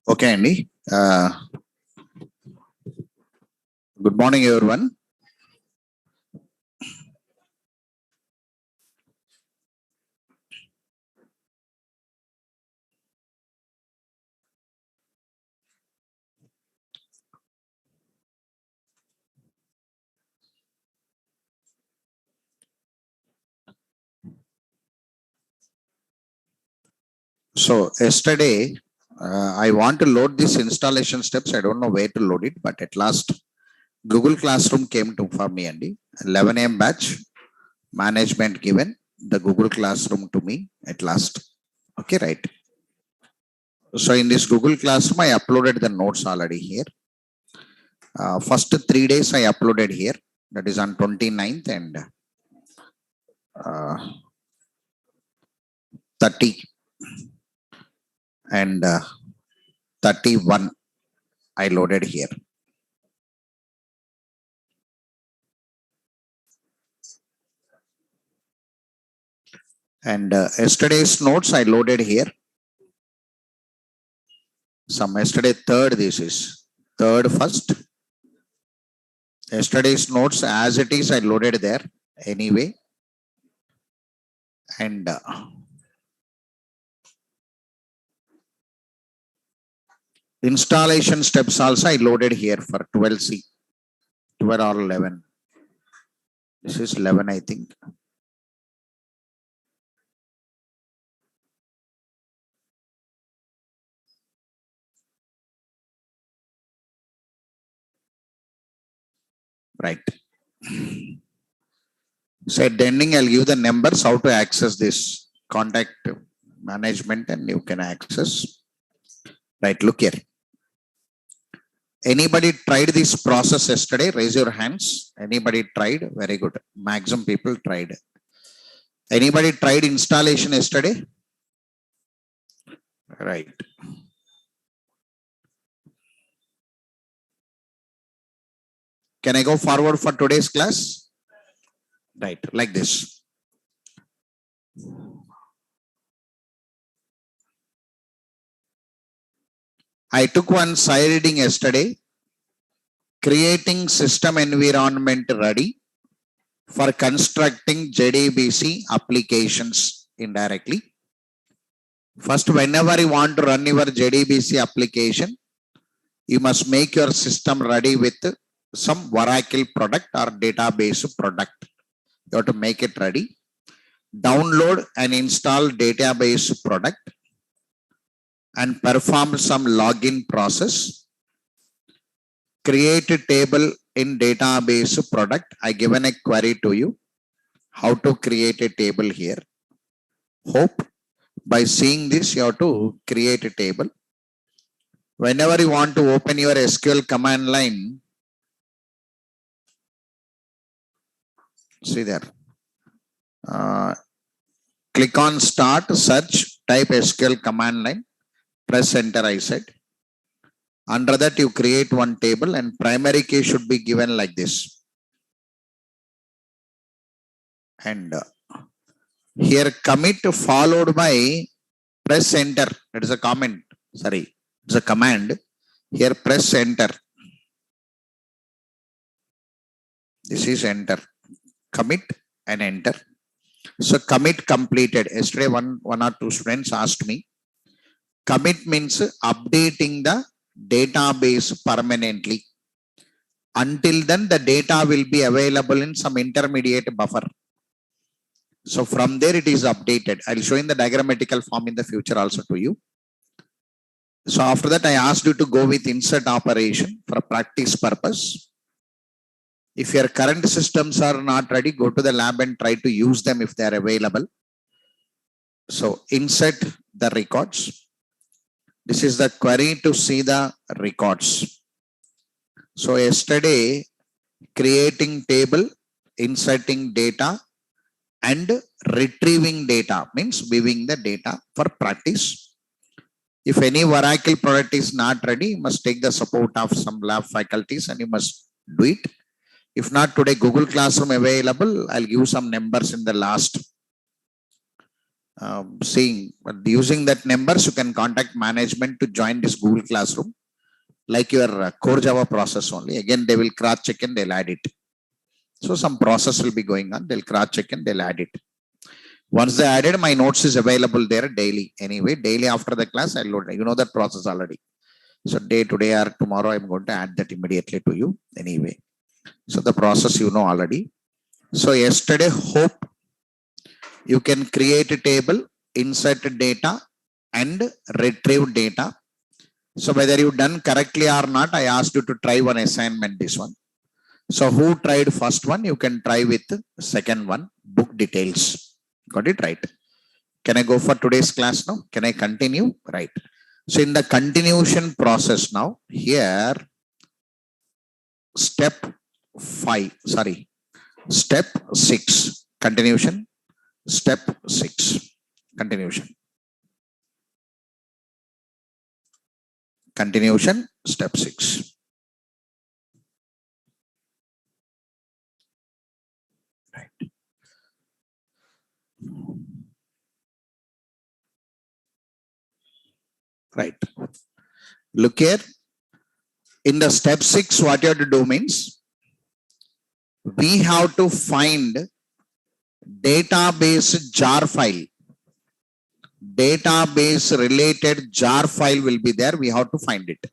Okay, Andy. Good morning, everyone. So yesterday, I want to load this installation steps. I don't know where to load it, but at last, Google Classroom came to for me, Andy. 11 a.m. batch, management given the Google Classroom to me at last. Okay, right. So in this Google Classroom, I uploaded the notes already here. First 3 days I uploaded here. That is on 29th and 30 and 31 I loaded here. And yesterday's notes I loaded here. Some yesterday third, this is third first. Yesterday's notes as it is I loaded there anyway. And installation steps also I loaded here for 12C, 12 or 11. This is 11, I think. Right. So at the ending, I'll give the numbers how to access this contact management and you can access. Right, look here. Anybody tried this process yesterday? Raise your hands. Anybody tried? Very good. Maximum people tried. Anybody tried installation yesterday? Right. Can I go forward for today's class? Right, like this. I took one side reading yesterday. Creating system environment ready for constructing JDBC applications indirectly. First, whenever you want to run your JDBC application, you must make your system ready with some Oracle product or database product. You have to make it ready. Download and install database product. and perform some login process. Create a table in database product. I given a query to you how to create a table here. Hope by seeing this you have to create a table. Whenever you want to open your SQL command line, see there. Click on start, search, type SQL command line, press enter I said. Under that you create one table and primary key should be given like this. And here commit followed by press enter. That is a comment. Sorry, it's a command. Here press enter. This is enter. Commit and enter. So commit completed. Yesterday one or two students asked me. Commit means updating the database permanently. Until then the data will be available in some intermediate buffer. So from there it is updated. I'll show in the diagrammatical form in the future also to you. So after that I asked you to go with insert operation for practice purpose. If your current systems are not ready, go to the lab and try to use them if they are available. So insert the records. This is the query to see the records. So yesterday creating table, inserting data and retrieving data means viewing the data for practice. If any Oracle product is not ready, you must take the support of some lab faculties and you must do it. If not today, Google Classroom available. I'll give some numbers in the last seeing. But using that numbers, you can contact management to join this Google Classroom like your core Java process only. Again, they will cross check and they'll add it. So some process will be going on. They'll cross check and they'll add it. Once they added, my notes is available there daily. Anyway, daily after the class, I'll load. You know that process already. So day today or tomorrow, I'm going to add that immediately to you. Anyway. So the process you know already. So yesterday, hope you can create a table, insert data and retrieve data. So whether you done correctly or not, I asked you to try one assignment, this one. So who tried first one? You can try with second one, book details. Got it right? Can I go for today's class now? Can I continue? Right. So in the continuation process now, here, step 6, continuation, step 6, continuation, step 6. Right. Right. Look here. In the step 6, what you have to do means, we have to find database jar file. Database related jar file will be there. We have to find it.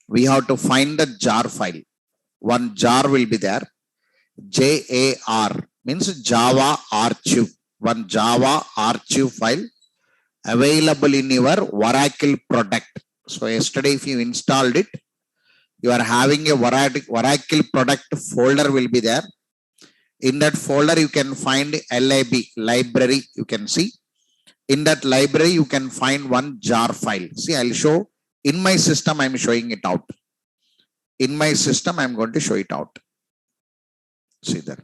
We have to find the jar file. One jar will be there. JAR means Java archive. One Java archive file available in your Oracle product. So yesterday, if you installed it, you are having a Oracle product folder will be there. In that folder, you can find LIB, library, you can see. In that library, you can find one jar file. See, I'll show in my system, I'm showing it out. In my system, I'm going to show it out. See there.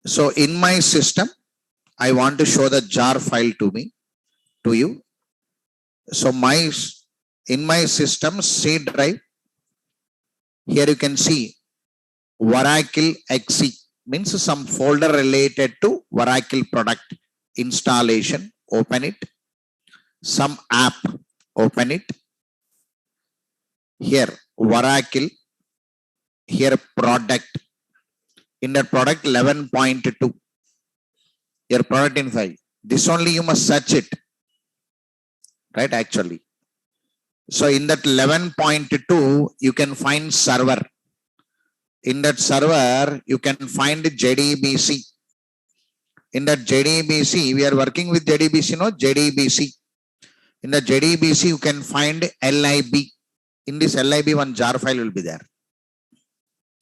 So in my system, I want to show the jar file to you. So in my system C drive, here you can see Oracle XE means some folder related to Oracle product installation. Open it. Some app, open it. Here Oracle, here product. In that product 11.2. Your product in file. This only you must search it. Right, actually. So in that 11.2, you can find server. In that server, you can find JDBC. In that JDBC, we are working with JDBC, no? JDBC. In the JDBC, you can find LIB. In this LIB, one jar file will be there.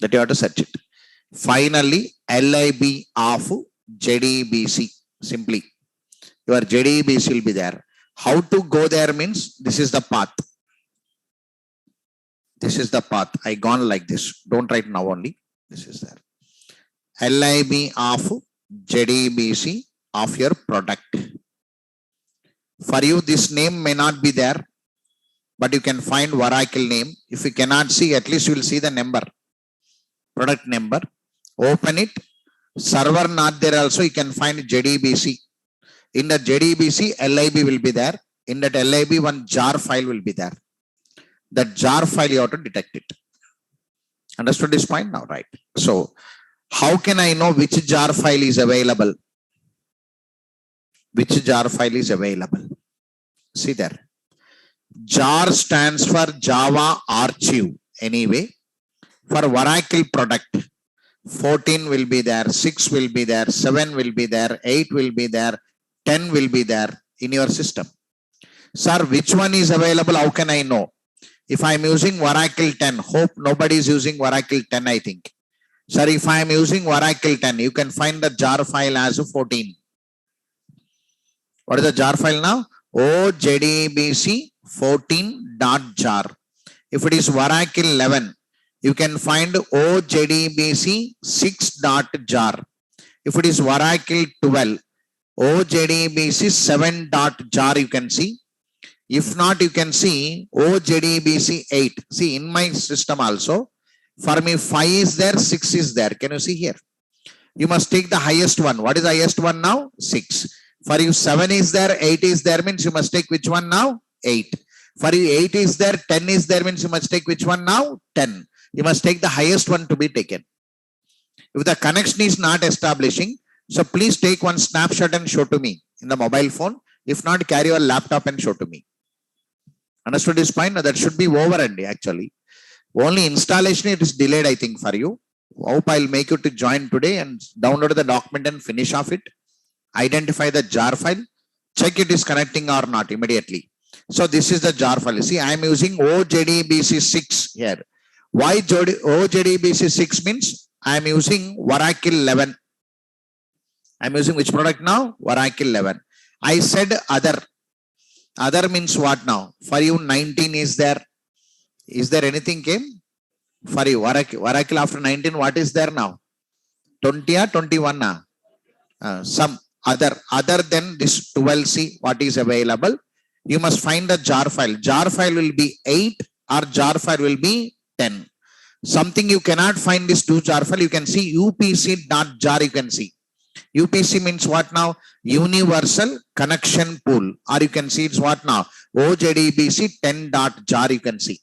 That you have to search it. Finally, LIB of JDBC. Simply, your JDBC will be there. How to go there means this is the path. This is the path. I gone like this. Don't write now only. This is there. LIB of JDBC of your product. For you, this name may not be there, but you can find Oracle name. If you cannot see, at least you will see the number, product number. Open it. Server not there also, you can find JDBC. In the JDBC, LIB will be there. In that LIB, one jar file will be there. That jar file, you have to detect it. Understood this point now, right? So, how can I know which jar file is available? Which jar file is available? See there. Jar stands for Java Archive. Anyway, for Oracle product, 14 will be there, 6 will be there, 7 will be there, 8 will be there, 10 will be there in your system. Sir, which one is available? How can I know? If I am using Oracle 10, hope nobody is using Oracle 10, I think. Sir, if I am using Oracle 10, you can find the jar file as 14. What is the jar file now? OJDBC 14.jar. If it is Oracle 11, you can find OJDBC 6.jar. If it is Oracle 12, OJDBC 7.jar you can see. If not, you can see OJDBC 8. See, in my system also, for me 5 is there, 6 is there. Can you see here? You must take the highest one. What is the highest one now? 6. For you 7 is there, 8 is there, means you must take which one now? 8. For you 8 is there, 10 is there, means you must take which one now? 10. You must take the highest one to be taken. If the connection is not establishing, so please take one snapshot and show to me in the mobile phone. If not, carry your laptop and show to me. Understood this point? Now, that should be over actually. Only installation it is delayed, I think, for you. Hope I'll make you to join today and download the document and finish off it. Identify the jar file. Check it is connecting or not immediately. So this is the jar file. See, I am using OJDBC 6 here. Why OJDBC 6 means I am using Oracle 11. I am using which product now? Oracle 11. I said other. Other means what now? For you 19 is there. Is there anything came? For you Oracle after 19, what is there now? 20 or 21 now? Some other than this 12C, what is available? You must find the jar file. Jar file will be 8 or jar file will be 10. Something you cannot find this 2 jar file, you can see upc.jar you can see. UPC means what now? Universal Connection Pool. Or you can see it's what now? OJDBC 10.jar you can see.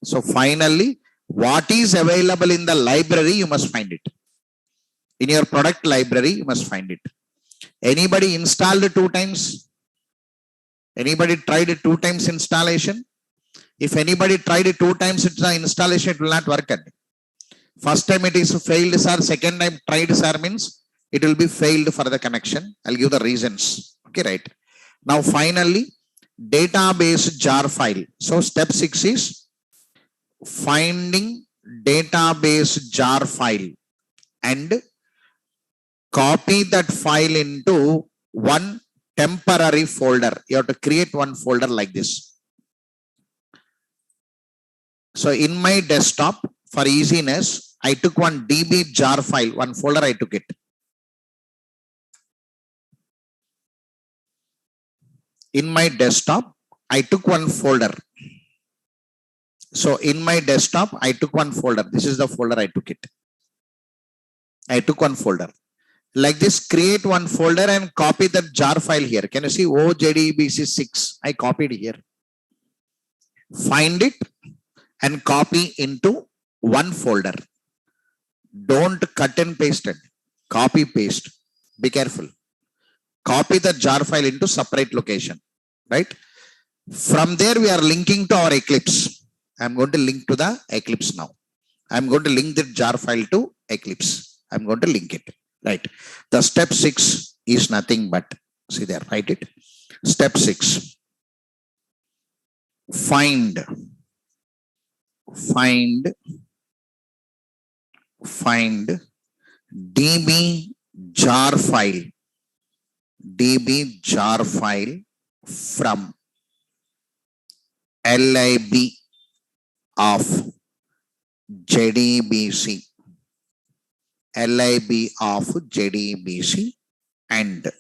So finally, what is available in the library, you must find it. In your product library, you must find it. Anybody installed 2 times? Anybody tried 2 times installation? If anybody tried 2 times installation, it will not work. First time it is failed, sir. Second time tried, sir, means it will be failed for the connection. I'll give the reasons. Okay, right. Now, finally, database jar file. So, step 6 is finding database jar file and copy that file into one temporary folder. You have to create one folder like this. So, in my desktop, for easiness, I took one DB jar file, one folder I took it. In my desktop, I took one folder. So in my desktop, I took one folder. This is the folder I took it. I took one folder. Like this, create one folder and copy the jar file here. Can you see OJDBC 6? I copied here. Find it and copy into one folder. Don't cut and paste it. Copy, paste. Be careful. Copy the jar file into separate location. Right? From there, we are linking to our Eclipse. I'm going to link to the Eclipse now. I'm going to link the jar file to Eclipse. I'm going to link it. Right. The step 6 is nothing but, see there, write it. Step 6. find db jar file from lib of jdbc and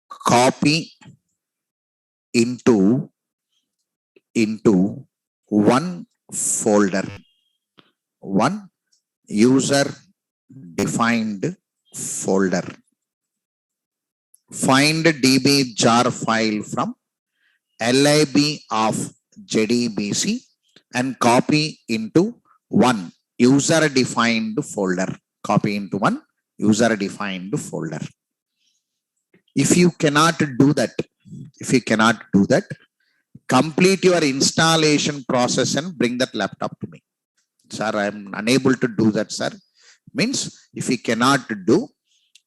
copy into one folder, one user defined folder. Find db jar file from lib of jdbc and copy into one user defined folder. If you cannot do that, complete your installation process and bring that laptop to me. Sir, I am unable to do that, sir. Means if you cannot do,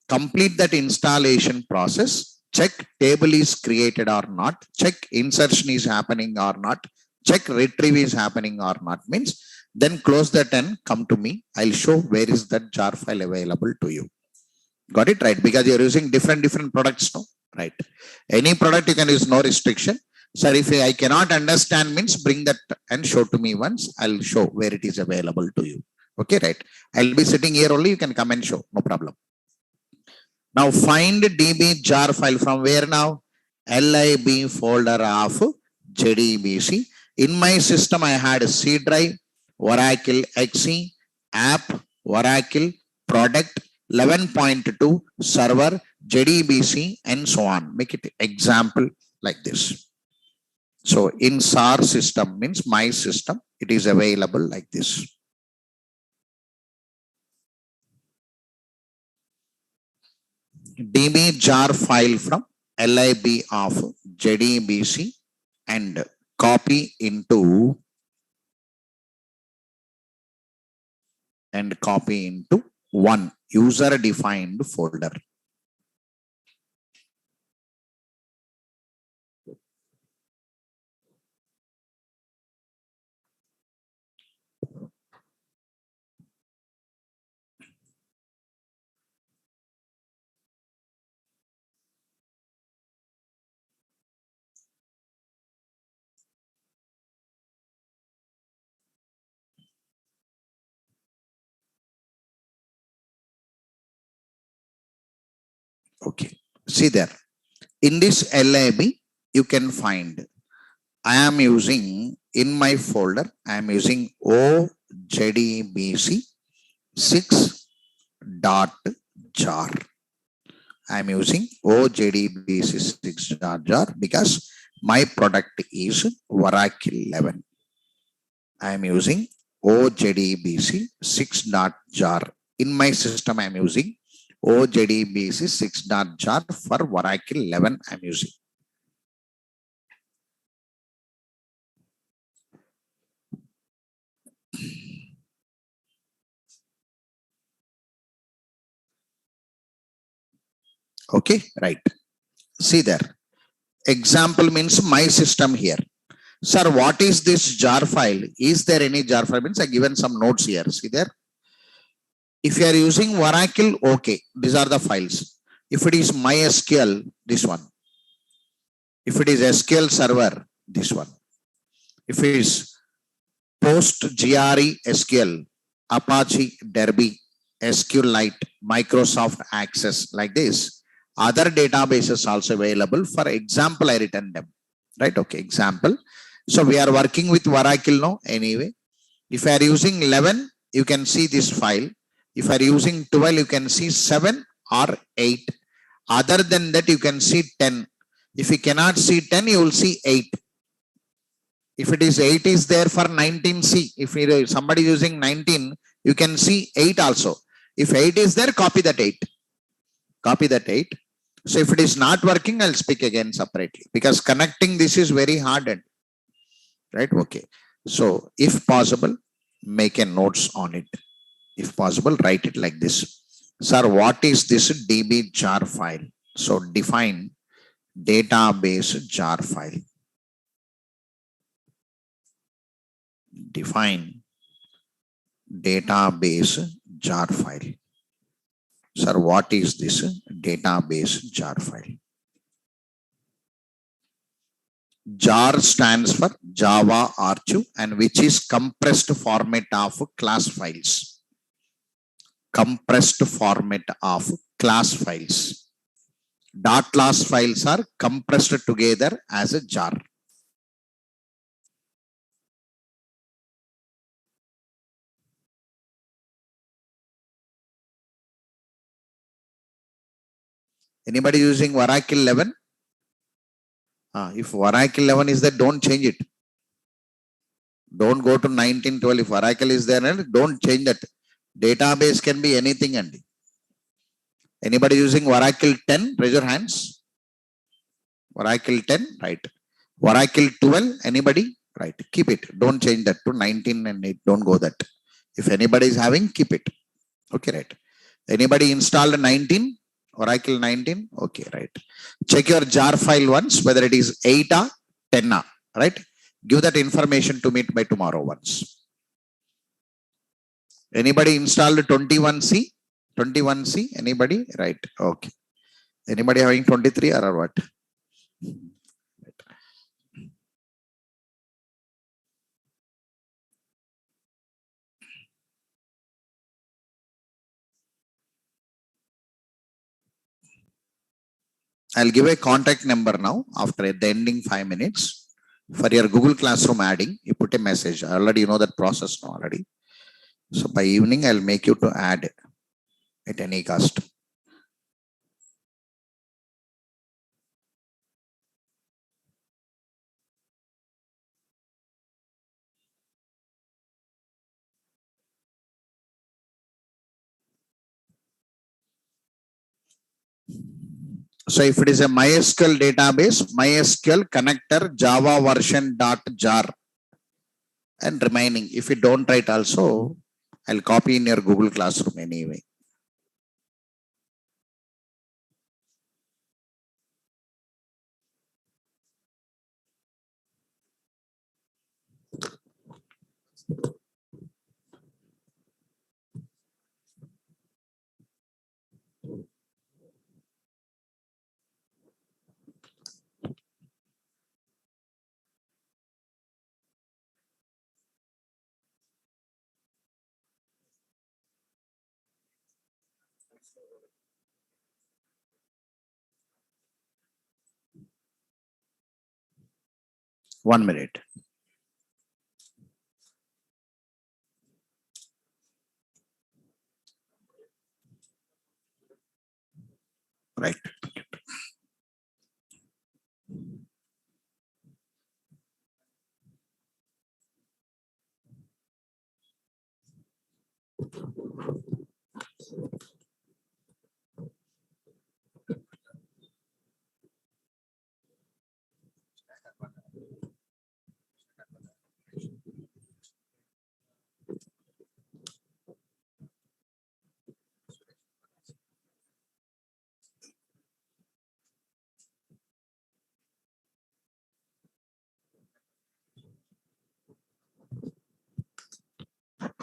complete that installation process, check table is created or not, check insertion is happening or not, check retrieve is happening or not, means then close that and come to me. I'll show where is that jar file available to you. Got it, right? Because you're using different products, no? Right. Any product you can use, no restriction. Sir, if I cannot understand, means bring that and show to me once. I'll show where it is available to you. Okay, right. I'll be sitting here only. You can come and show. No problem. Now find db jar file from where now? lib folder of jdbc. In my system, I had C drive, Oracle XE, app, Oracle, product, 11.2, server, jdbc, and so on. Make it example like this. So in SAR system, means my system, it is available like this. db jar file from lib of jdbc and copy into one user defined folder. Okay, see there. In this lib, you can find, I am using in my folder, I am using ojdbc 6.jar. I am using ojdbc 6.jar because my product is Oracle 11. I am using ojdbc 6.jar. In my system, I am using ojdbc 6.jar for Oracle 11. I am using. Okay, right. See there. Example means my system here. Sir, what is this jar file? Is there any jar file? Means I given some notes here. See there. If you are using Oracle, okay, these are the files. If it is MySQL, this one. If it is SQL Server, this one. If it is PostgreSQL, SQL, Apache Derby, SQLite, Microsoft Access, like this. Other databases also available. For example, I written them. Right? Okay, example. So we are working with Oracle now anyway. If I are using 11, you can see this file. If I are using 12, you can see 7 or 8. Other than that, you can see 10. If you cannot see 10, you will see 8. If it is 8 is there for 19C. If somebody using 19, you can see 8 also. If 8 is there, copy that 8. Copy that 8. So if it is not working, I'll speak again separately because connecting this is very hard. Right? Okay. So if possible, make a notes on it. If possible, write it like this. Sir, what is this db jar file? So define database jar file. define database jar file. Sir, what is this database jar file? Jar stands for Java archive and which is compressed format of class files. Compressed format of class files. Dot class files are compressed together as a jar. Anybody using Oracle 11? If Oracle 11 is there, don't change it. Don't go to 1912. If Oracle is there, don't change that. Database can be anything. And anybody using Oracle 10? Raise your hands. Oracle 10, right. Oracle 12, anybody? Right. Keep it. Don't change that to 19 and 8. Don't go that. If anybody is having, keep it. Okay, right. Anybody installed 19? Oracle 19? Okay, right. Check your jar file once, whether it is 8 or 10, right? Give that information to me by tomorrow once. Anybody installed 21C? 21C? Anybody? Right. Okay. Anybody having 23 or what? I'll give a contact number now after the ending 5 minutes for your Google Classroom adding. You put a message. Already you know that process now already. So by evening, I'll make you to add at any cost. So if it is a MySQL database, MySQL connector Java version .jar and remaining. If you don't write also, I'll copy in your Google Classroom anyway. One minute. Right.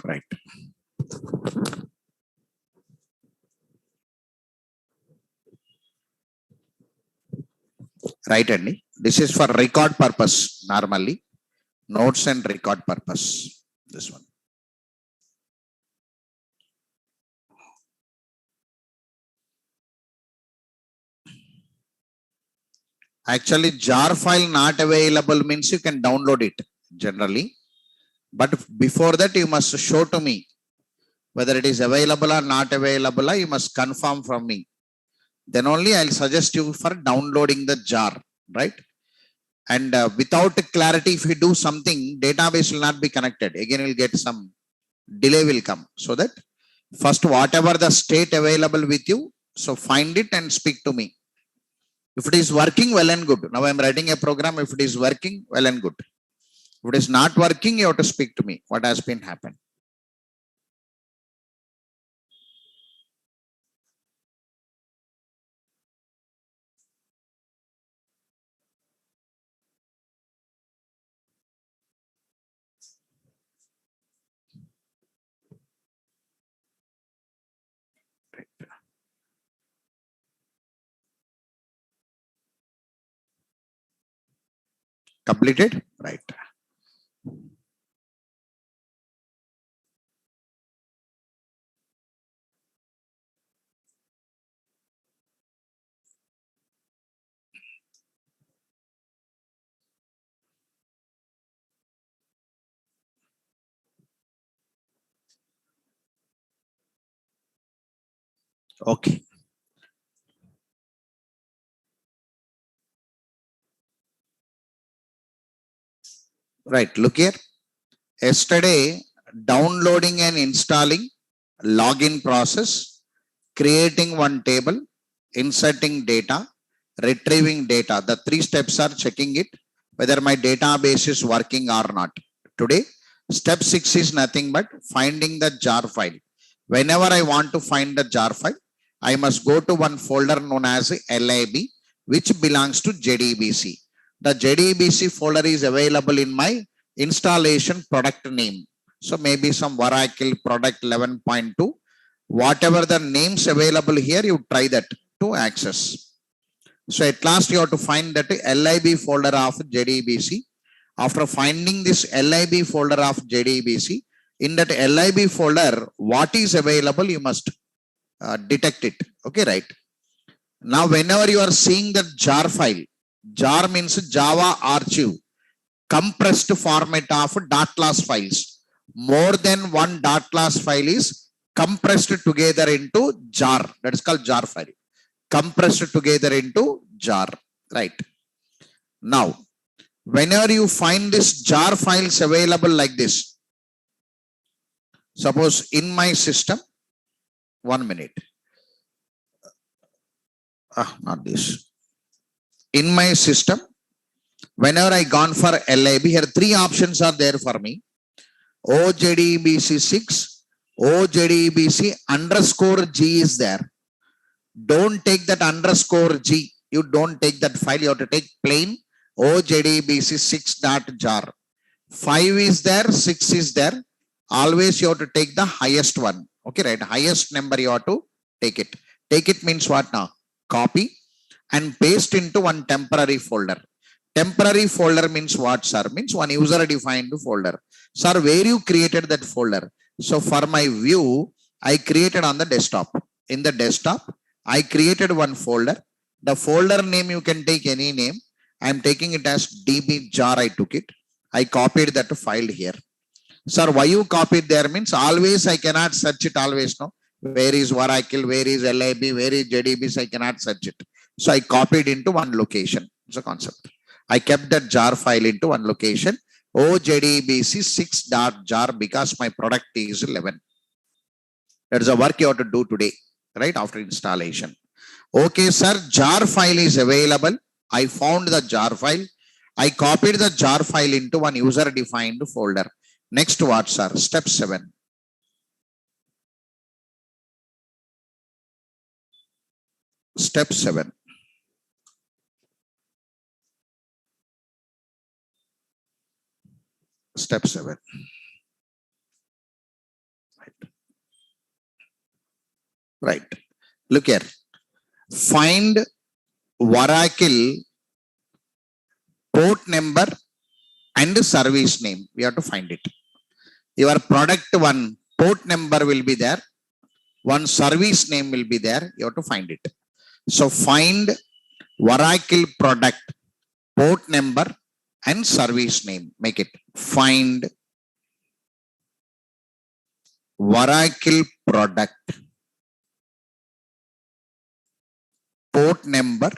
Right. Right, Andy. This is for record purpose normally. Notes and record purpose. This one. Actually, jar file not available means you can download it generally. But before that, you must show to me whether it is available or not available. You must confirm from me. Then only I'll suggest you for downloading the jar, right? And without clarity, if you do something, database will not be connected. Again, you'll get some delay will come. So that first, whatever the state available with you, so find it and speak to me. If it is working, well and good. Now I'm writing a program. If it is working, well and good. If it is not working, you have to speak to me. What has been happened? Completed? Right. Okay. Right. Look here. Yesterday, downloading and installing login process, creating one table, inserting data, retrieving data. The three steps are checking it, whether my database is working or not. Today, step 6 is nothing but finding the jar file. Whenever I want to find the jar file, I must go to one folder known as lib, which belongs to JDBC. The JDBC folder is available in my installation product name. So maybe some Oracle product 11.2. Whatever the names available here, you try that to access. So at last you have to find that lib folder of JDBC. After finding this lib folder of JDBC, in that lib folder, what is available, you must detect it. Okay, right. Now, whenever you are seeing the jar file, jar means Java archive, compressed format of .class files. More than one .class file is compressed together into jar. That is called jar file. Compressed together into jar. Right. Now, whenever you find this jar files available like this, suppose in my system, 1 minute. Not this. In my system, whenever I gone for lib, here three options are there for me. OJDBC6, OJDBC underscore G is there. Don't take that underscore G. You don't take that file. You have to take plain OJDBC6.jar. 5 is there, 6 is there. Always you have to take the highest one. Okay, right? Highest number you have to take it. Take it means what now? Copy and paste into one temporary folder. Temporary folder means what, sir? Means one user defined folder. Sir, where you created that folder? So for my view, I created on the desktop. In the desktop, I created one folder. The folder name, you can take any name. I am taking it as DB jar. I took it. I copied that file here. Sir, why you copied there means always I cannot search it always. No, where is Oracle, where is LIB, where is JDBC, I cannot search it. So I copied into one location. It's a concept. I kept that jar file into one location. OJDBC6.jar because my product is 11. That is the work you have to do today, right? After installation. Okay, sir, jar file is available. I found the jar file. I copied the jar file into one user defined folder. Next what, sir? Step 7. Step 7. Step 7. Right. Look here. Find Oracle port number and service name. We have to find it. Your product one port number will be there. One service name will be there. You have to find it. So find Oracle product port number and service name. Make it. Find Oracle product port number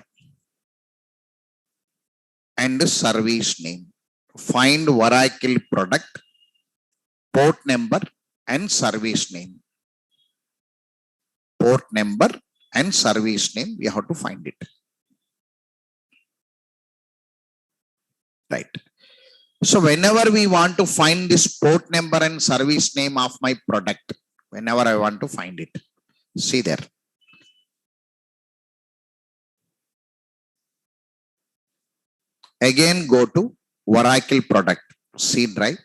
and service name. Find Oracle product port number and service name. Port number and service name. We have to find it. Right. So whenever we want to find this port number and service name of my product, whenever I want to find it, see there. Again, go to Oracle product, C drive,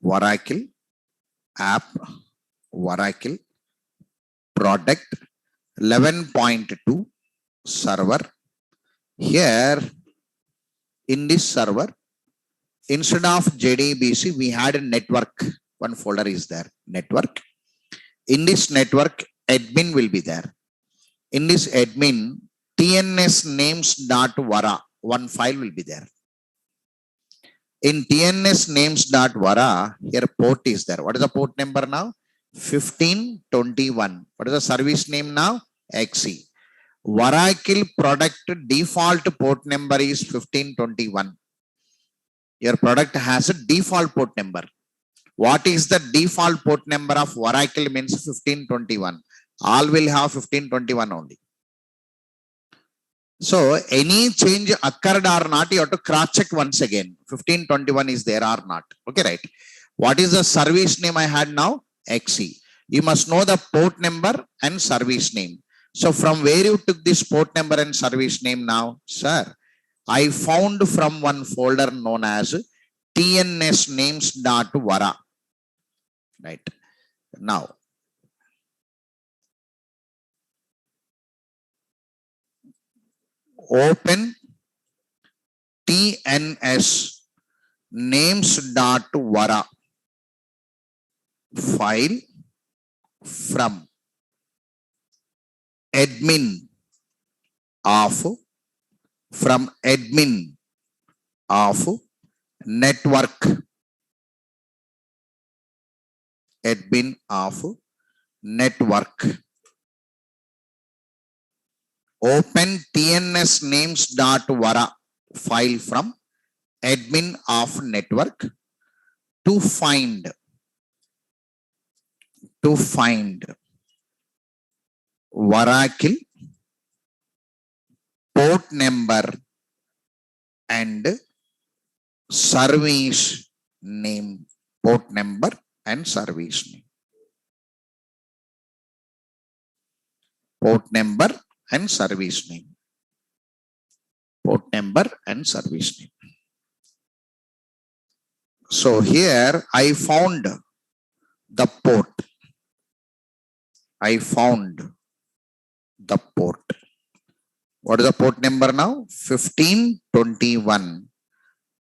Oracle app, Oracle product 11.2 server. Here, in this server, instead of JDBC, we had a network. One folder is there, network. In this network, admin will be there. In this admin, tnsnames.vara, one file will be there. In tnsnames.vara, here port is there. What is the port number now? 1521. What is the service name now? XE. Oracle product default port number is 1521. Your product has a default port number. What is the default port number of Oracle means 1521. All will have 1521 only. So any change occurred or not, you have to cross check once again. 1521 is there or not. Okay, right. What is the service name I had now? XE. You must know the port number and service name. So from where you took this port number and service name now? Sir, I found from one folder known as tnsnames.vara. Right. Now, open tns names.vara file from admin of network, admin of network. Open tnsnames.vara file from admin of network to find Oracle port number and service name. Port number and service name. Port number and service name. Port number and service name. So here I found the port. I found the port. What is the port number now? 1521.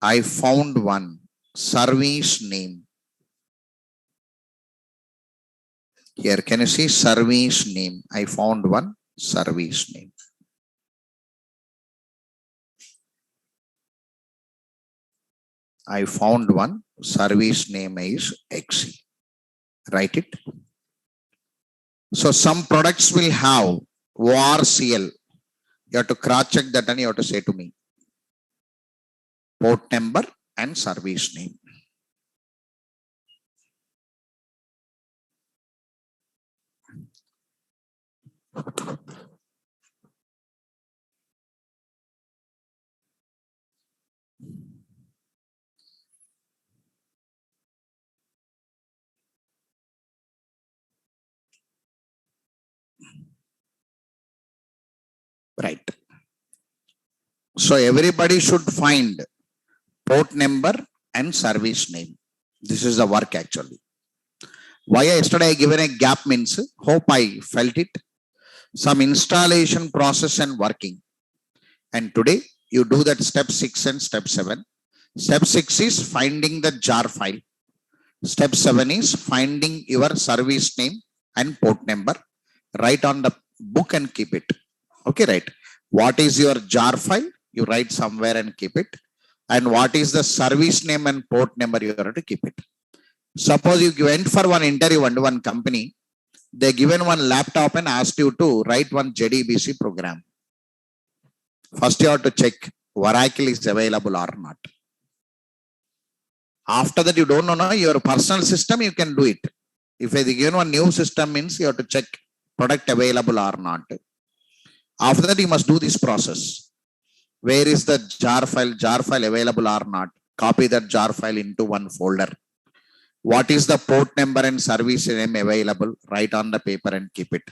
I found one. Service name. Here, can you see service name? I found one service name. I found one service name is XE. Write it. So some products will have ORCL. You have to cross check that and you have to say to me port number and service name. Right. So everybody should find port number and service name. This is the work actually. Why yesterday I given a gap means hope I felt it. Some installation process and working. And today you do that step 6 and step 7. Step 6 is finding the jar file. Step 7 is finding your service name and port number. Write on the book and keep it. Okay, right. What is your jar file? You write somewhere and keep it. And what is the service name and port number? You have to keep it. Suppose you went for one interview under one company. They given one laptop and asked you to write one JDBC program. First you have to check Oracle is available or not. After that you don't know your personal system, you can do it. If they given one new system means you have to check product available or not. After that, you must do this process. Where is the jar file available or not? Copy that jar file into one folder. What is the port number and service name available? Write on the paper and keep it.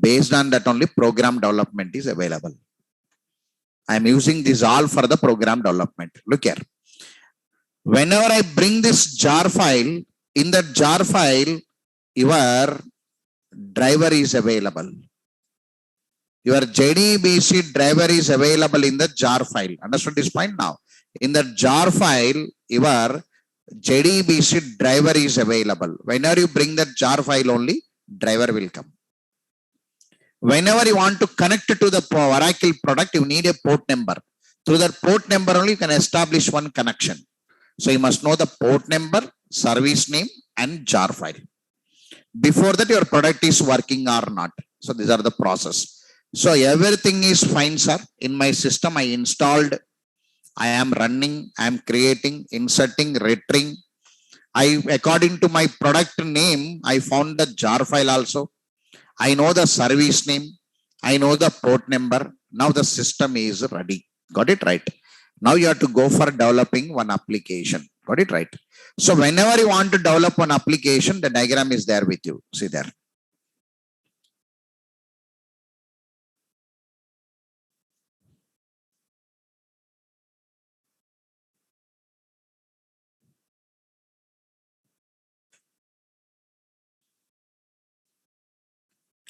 Based on that only program development is available. I am using this all for the program development. Look here. Whenever I bring this jar file, in that jar file, your driver is available. Your JDBC driver is available in the jar file. Understood this point now? In the jar file, your JDBC driver is available. Whenever you bring that jar file only, driver will come. Whenever you want to connect to the Oracle product, you need a port number. Through that port number only, you can establish one connection. So you must know the port number, service name, and jar file. Before that, your product is working or not. So these are the process. So everything is fine, sir. In my system, I installed, I am running, I am creating, inserting, retrieving. According to my product name, I found the jar file also. I know the service name. I know the port number. Now the system is ready. Got it right? Now you have to go for developing one application. Got it right? So whenever you want to develop one application, the diagram is there with you. See there.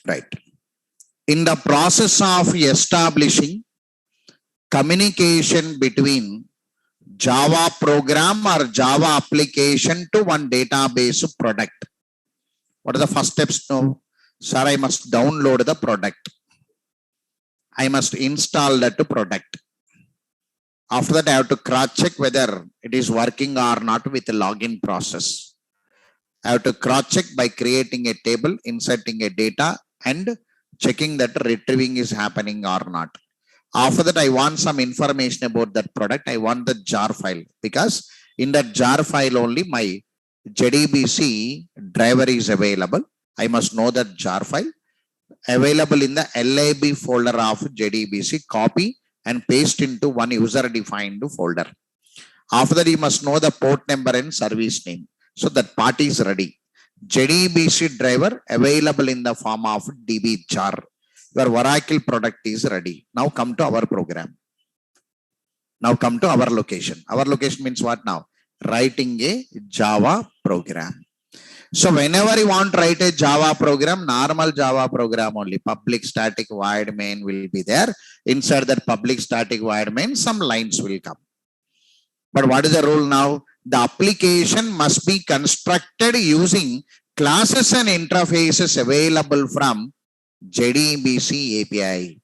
Right. In the process of establishing communication between Java program or Java application to one database product. What are the first steps now? Sir, I must download the product. I must install that product. After that, I have to cross check whether it is working or not with the login process. I have to cross check by creating a table, inserting a data, and checking that retrieving is happening or not. After that, I want some information about that product. I want the jar file because in that jar file only my JDBC driver is available. I must know that jar file available in the lab folder of JDBC. Copy and paste into one user defined folder. After that, you must know the port number and service name. So that part is ready. JDBC driver available in the form of DB jar. Your Oracle product is ready. Now come to our program. Now come to our location. Our location means what now? Writing a Java program. So whenever you want to write a Java program, normal Java program only, public static void main will be there. Inside that public static void main, some lines will come. But what is the rule now? The application must be constructed using classes and interfaces available from JDBC API.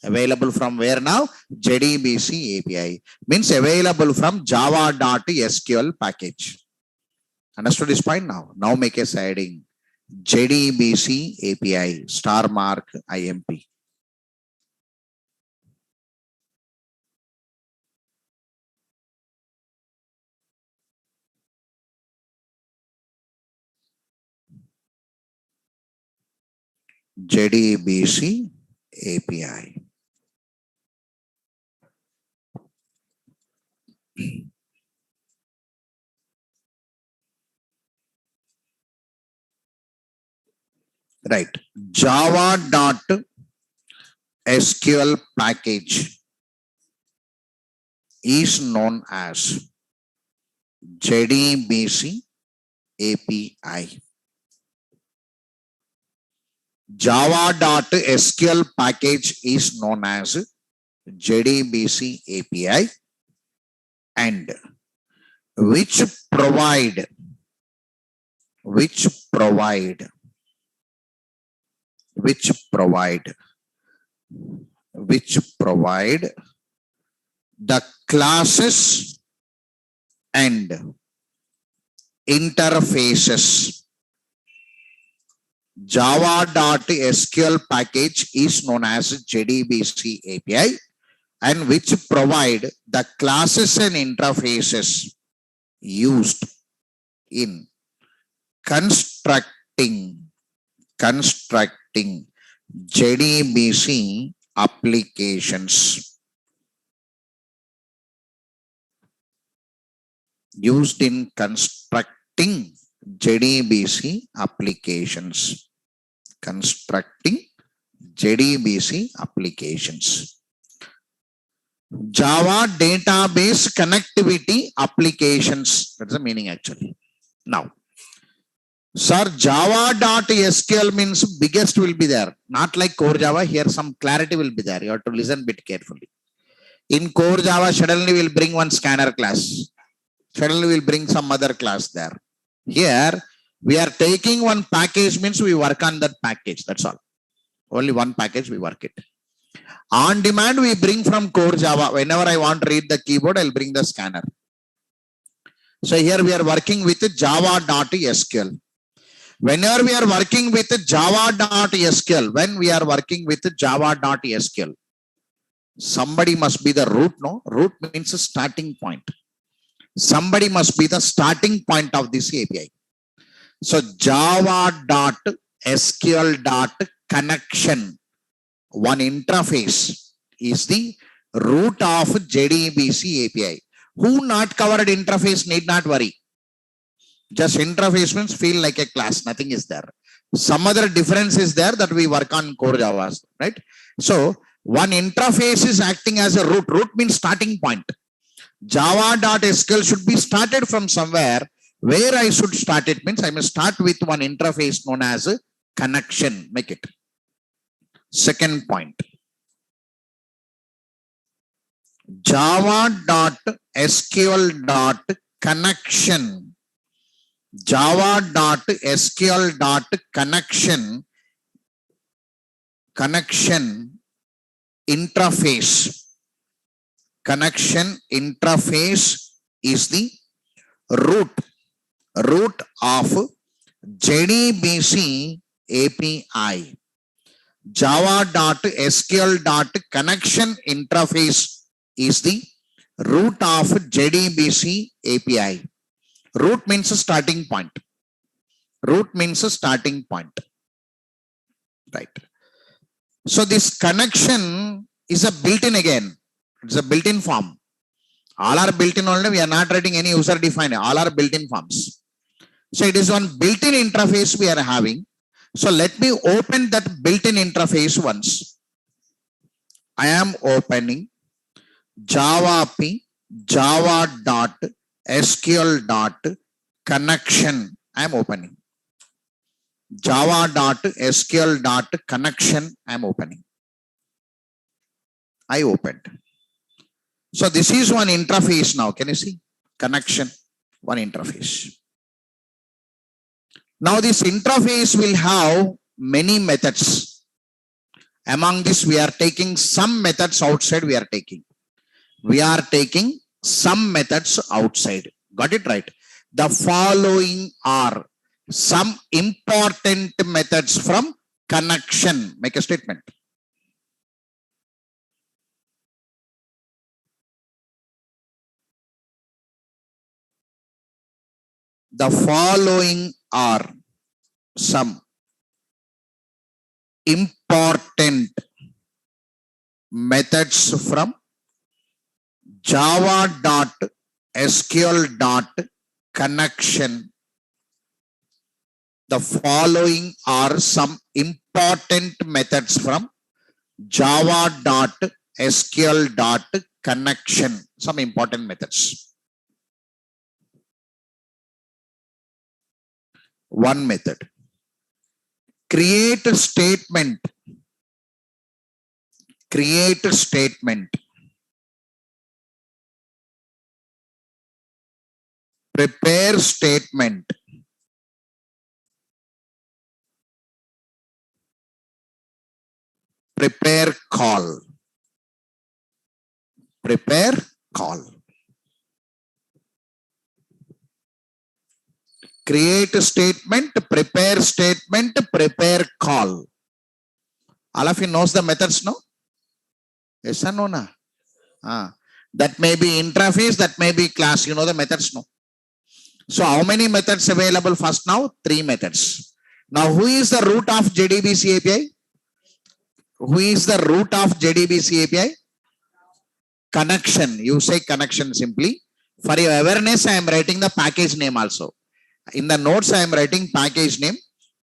Available from where now? JDBC API. Means available from java.sql package. Understood this point now? Now make a shading. JDBC API, star mark IMP. JDBC API. Right. Java.sql package is known as JDBC API. Java.sql package is known as JDBC API and which provide the classes and interfaces. Java.sql package is known as JDBC API and which provide the classes and interfaces used in constructing JDBC applications. Used in constructing JDBC applications. Constructing JDBC applications. Java database connectivity applications. That's the meaning actually. Now, sir, Java.sql means biggest will be there. Not like core Java. Here some clarity will be there. You have to listen a bit carefully. In core Java, suddenly we'll bring one scanner class. Suddenly we'll bring some other class there. Here, we are taking one package, means we work on that package. That's all. Only one package, we work it. On demand, we bring from core Java. Whenever I want to read the keyboard, I'll bring the scanner. So here we are working with java.sql. Whenever we are working with java.sql, when we are working with java.sql, somebody must be the root, no? Root means a starting point. Somebody must be the starting point of this API. So java.sql.connection, one interface, is the root of JDBC API. Who not covered interface need not worry. Just interface means feel like a class. Nothing is there. Some other difference is there that we work on core Java, right? So one interface is acting as a root. Root means starting point. Java.sql should be started from somewhere. Where I should start it means I must start with one interface known as a connection. Make it. Second point. Java.sql.connection. Java.sql.connection. Connection interface. Connection interface is the root of JDBC API. Java.sql.connection interface is the root of JDBC API. Root means a starting point. Root means a starting point. Right. So this connection is a built-in again. It's a built-in form. All are built-in only. We are not writing any user-defined. All are built-in forms. So it is one built-in interface we are having. So let me open that built-in interface once. I am opening java.sql.connection. I am opening. Java.sql.connection. I am opening. I opened. So this is one interface now. Can you see? Connection. One interface. Now this interface will have many methods. Among this we are taking some methods outside we are taking. We are taking some methods outside. Got it right? The following are some important methods from connection. Make a statement. The following are some important methods from java.sql.connection. The following are some important methods from java.sql.connection. Some important methods. One method. Create a statement. Create a statement. Prepare statement. Prepare call. Prepare call. Create a statement, prepare statement, prepare call. All of you knows the methods, no? Yes or no? Na? That may be interface, that may be class. You know the methods, no? So how many methods available first now? 3 methods. Now who is the root of JDBC API? Who is the root of JDBC API? Connection. You say connection simply. For your awareness, I am writing the package name also. In the notes, I am writing package name.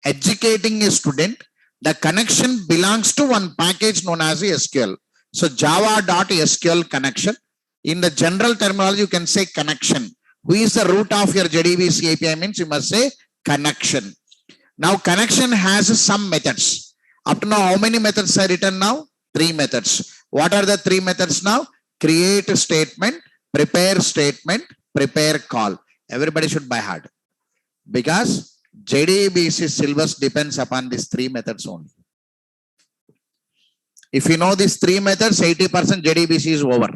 Educating a student. The connection belongs to one package known as SQL. So java.sql connection. In the general terminology, you can say connection. Who is the root of your JDBC API means you must say connection. Now connection has some methods. Up to now, how many methods are written now? 3 methods. What are the 3 methods now? create statement, prepare statement, prepare call. Everybody should buy hard because JDBC syllabus depends upon these three methods only. If you know these three methods, 80% JDBC is over.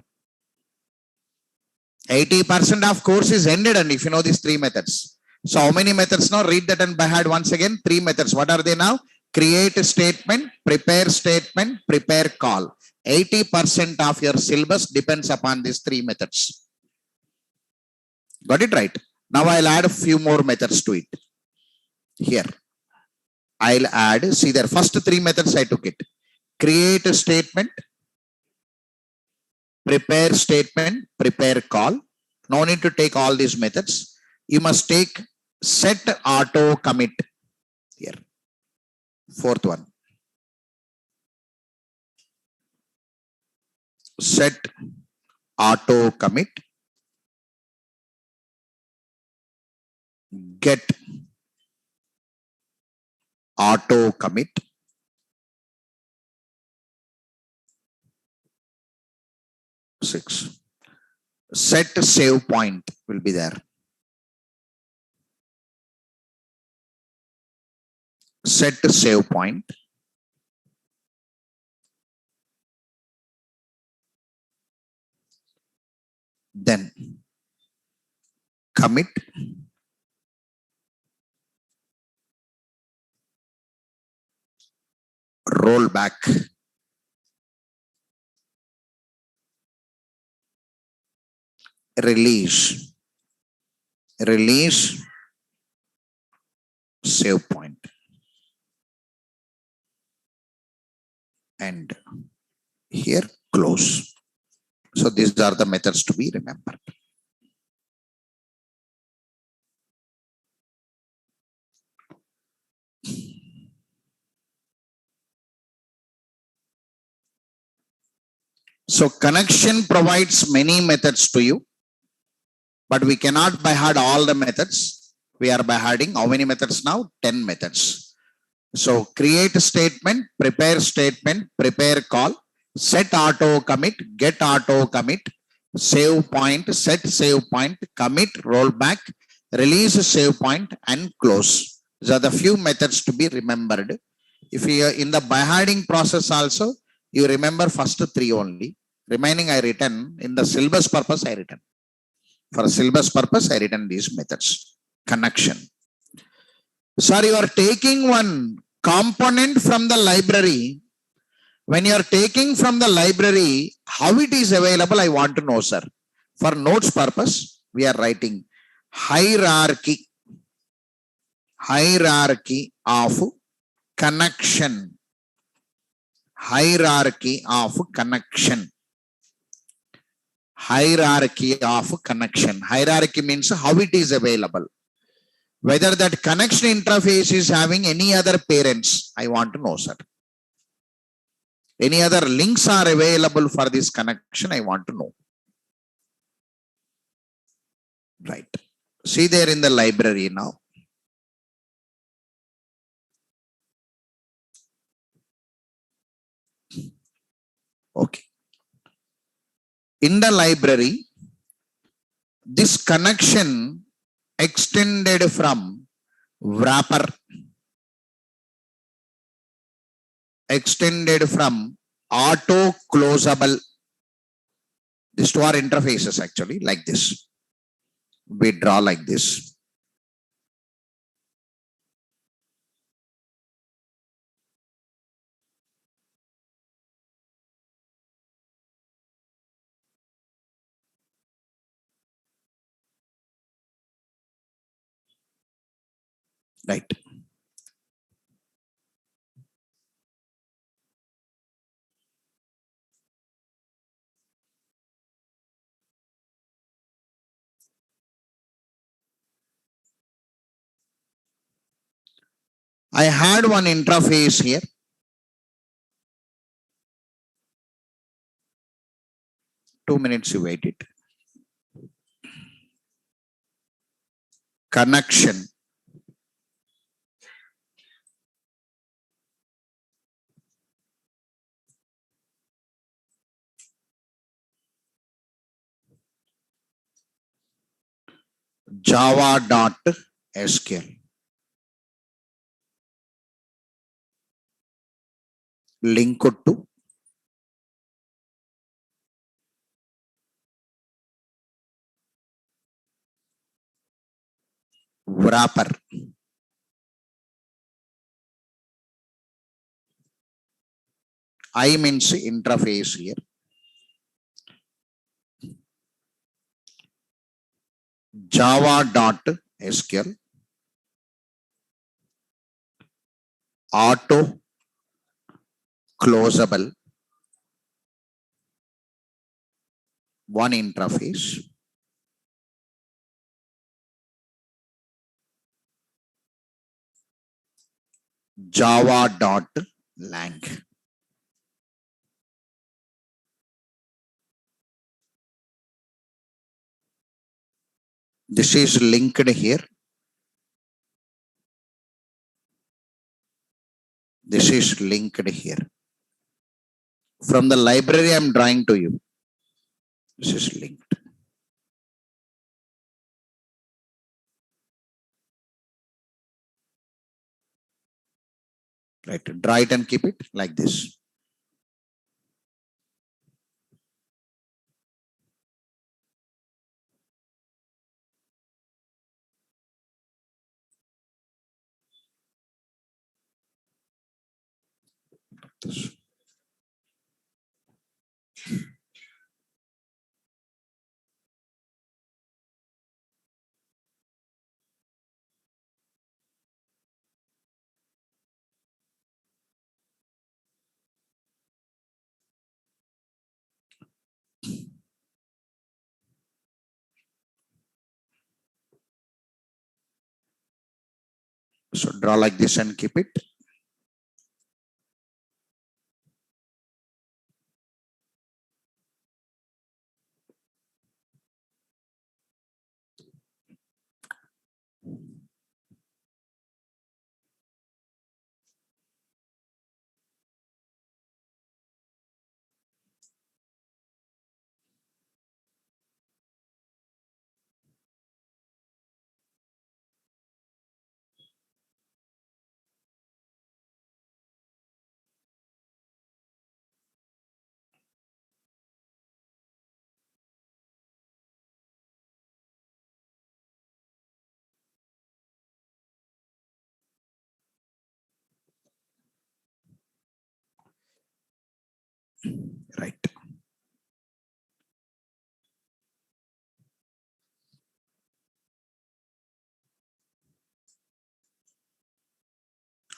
80% of course is ended, and if you know these three methods. So how many methods now? Read that and by heart once again. Three methods. What are they now? Create a statement, prepare statement, prepare call. 80% of your syllabus depends upon these three methods. Got it right? Now I'll add a few more methods to it. Here. I'll add, see there, first three methods I took it. Create a statement, prepare statement, prepare call. No need to take all these methods. You must take set auto commit here. Fourth one. Set auto commit. Get auto commit. Six. Set save point will be there. Set save point. Then commit. Roll back. Release. Release. Save point. And here close. So these are the methods to be remembered. So connection provides many methods to you, but we cannot by heart all the methods. We are by hearting how many methods now? 10 methods. So create statement, prepare call, set auto commit, get auto commit, save point, set save point, commit, roll back, release save point, and close. These are the few methods to be remembered. If you are in the by hearting process also, you remember first three only. Remaining I written in the syllabus purpose I written. For syllabus purpose I written these methods. Connection. Sir, you are taking one component from the library. When you are taking from the library, how it is available, I want to know, sir. For notes purpose, we are writing hierarchy. Hierarchy of connection. Hierarchy of connection. Hierarchy of connection. Hierarchy means how it is available. Whether that connection interface is having any other parents, I want to know, sir. Any other links are available for this connection, I want to know. Right. See there in the library now. Okay. In the library, this connection extended from wrapper, extended from auto closable. These two are interfaces actually, like this. We draw like this. Right. I had one interface here. Two minutes you wait it. Connection. java.sql. Link to wrapper. I means interface here. Java.sql auto closable one interface java.lang. This is linked here. This is linked here. From the library I am drawing to you. This is linked. Right. Draw it and keep it like this. This. So draw like this and keep it. Right.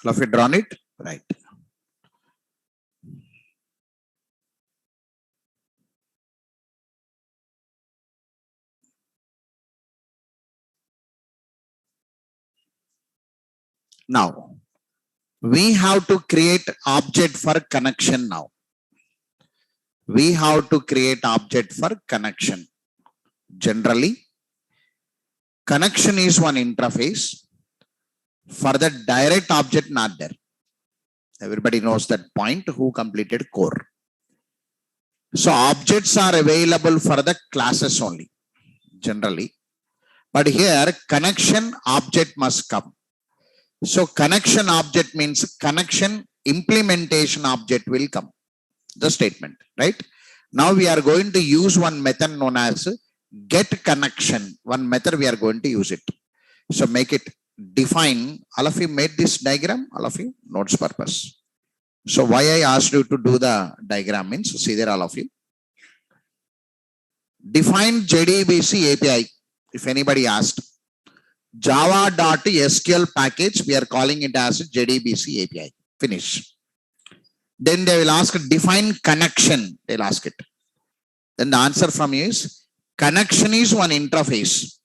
All of you drawn it? Right. Now, we have to create object for connection now. We have to create object for connection. Generally, connection is one interface. For the direct object, not there. Everybody knows that point who completed core. So objects are available for the classes only, generally. But here, connection object must come. So connection object means connection implementation object will come. The statement, right? Now we are going to use one method known as get connection. One method we are going to use it. So make it define. All of you made this diagram, all of you, notes purpose. So why I asked you to do the diagram means, see there all of you. Define JDBC API. If anybody asked, java.sql package, we are calling it as JDBC API. Finish. Then they will ask define connection. They'll ask it. Then the answer from you is connection is one interface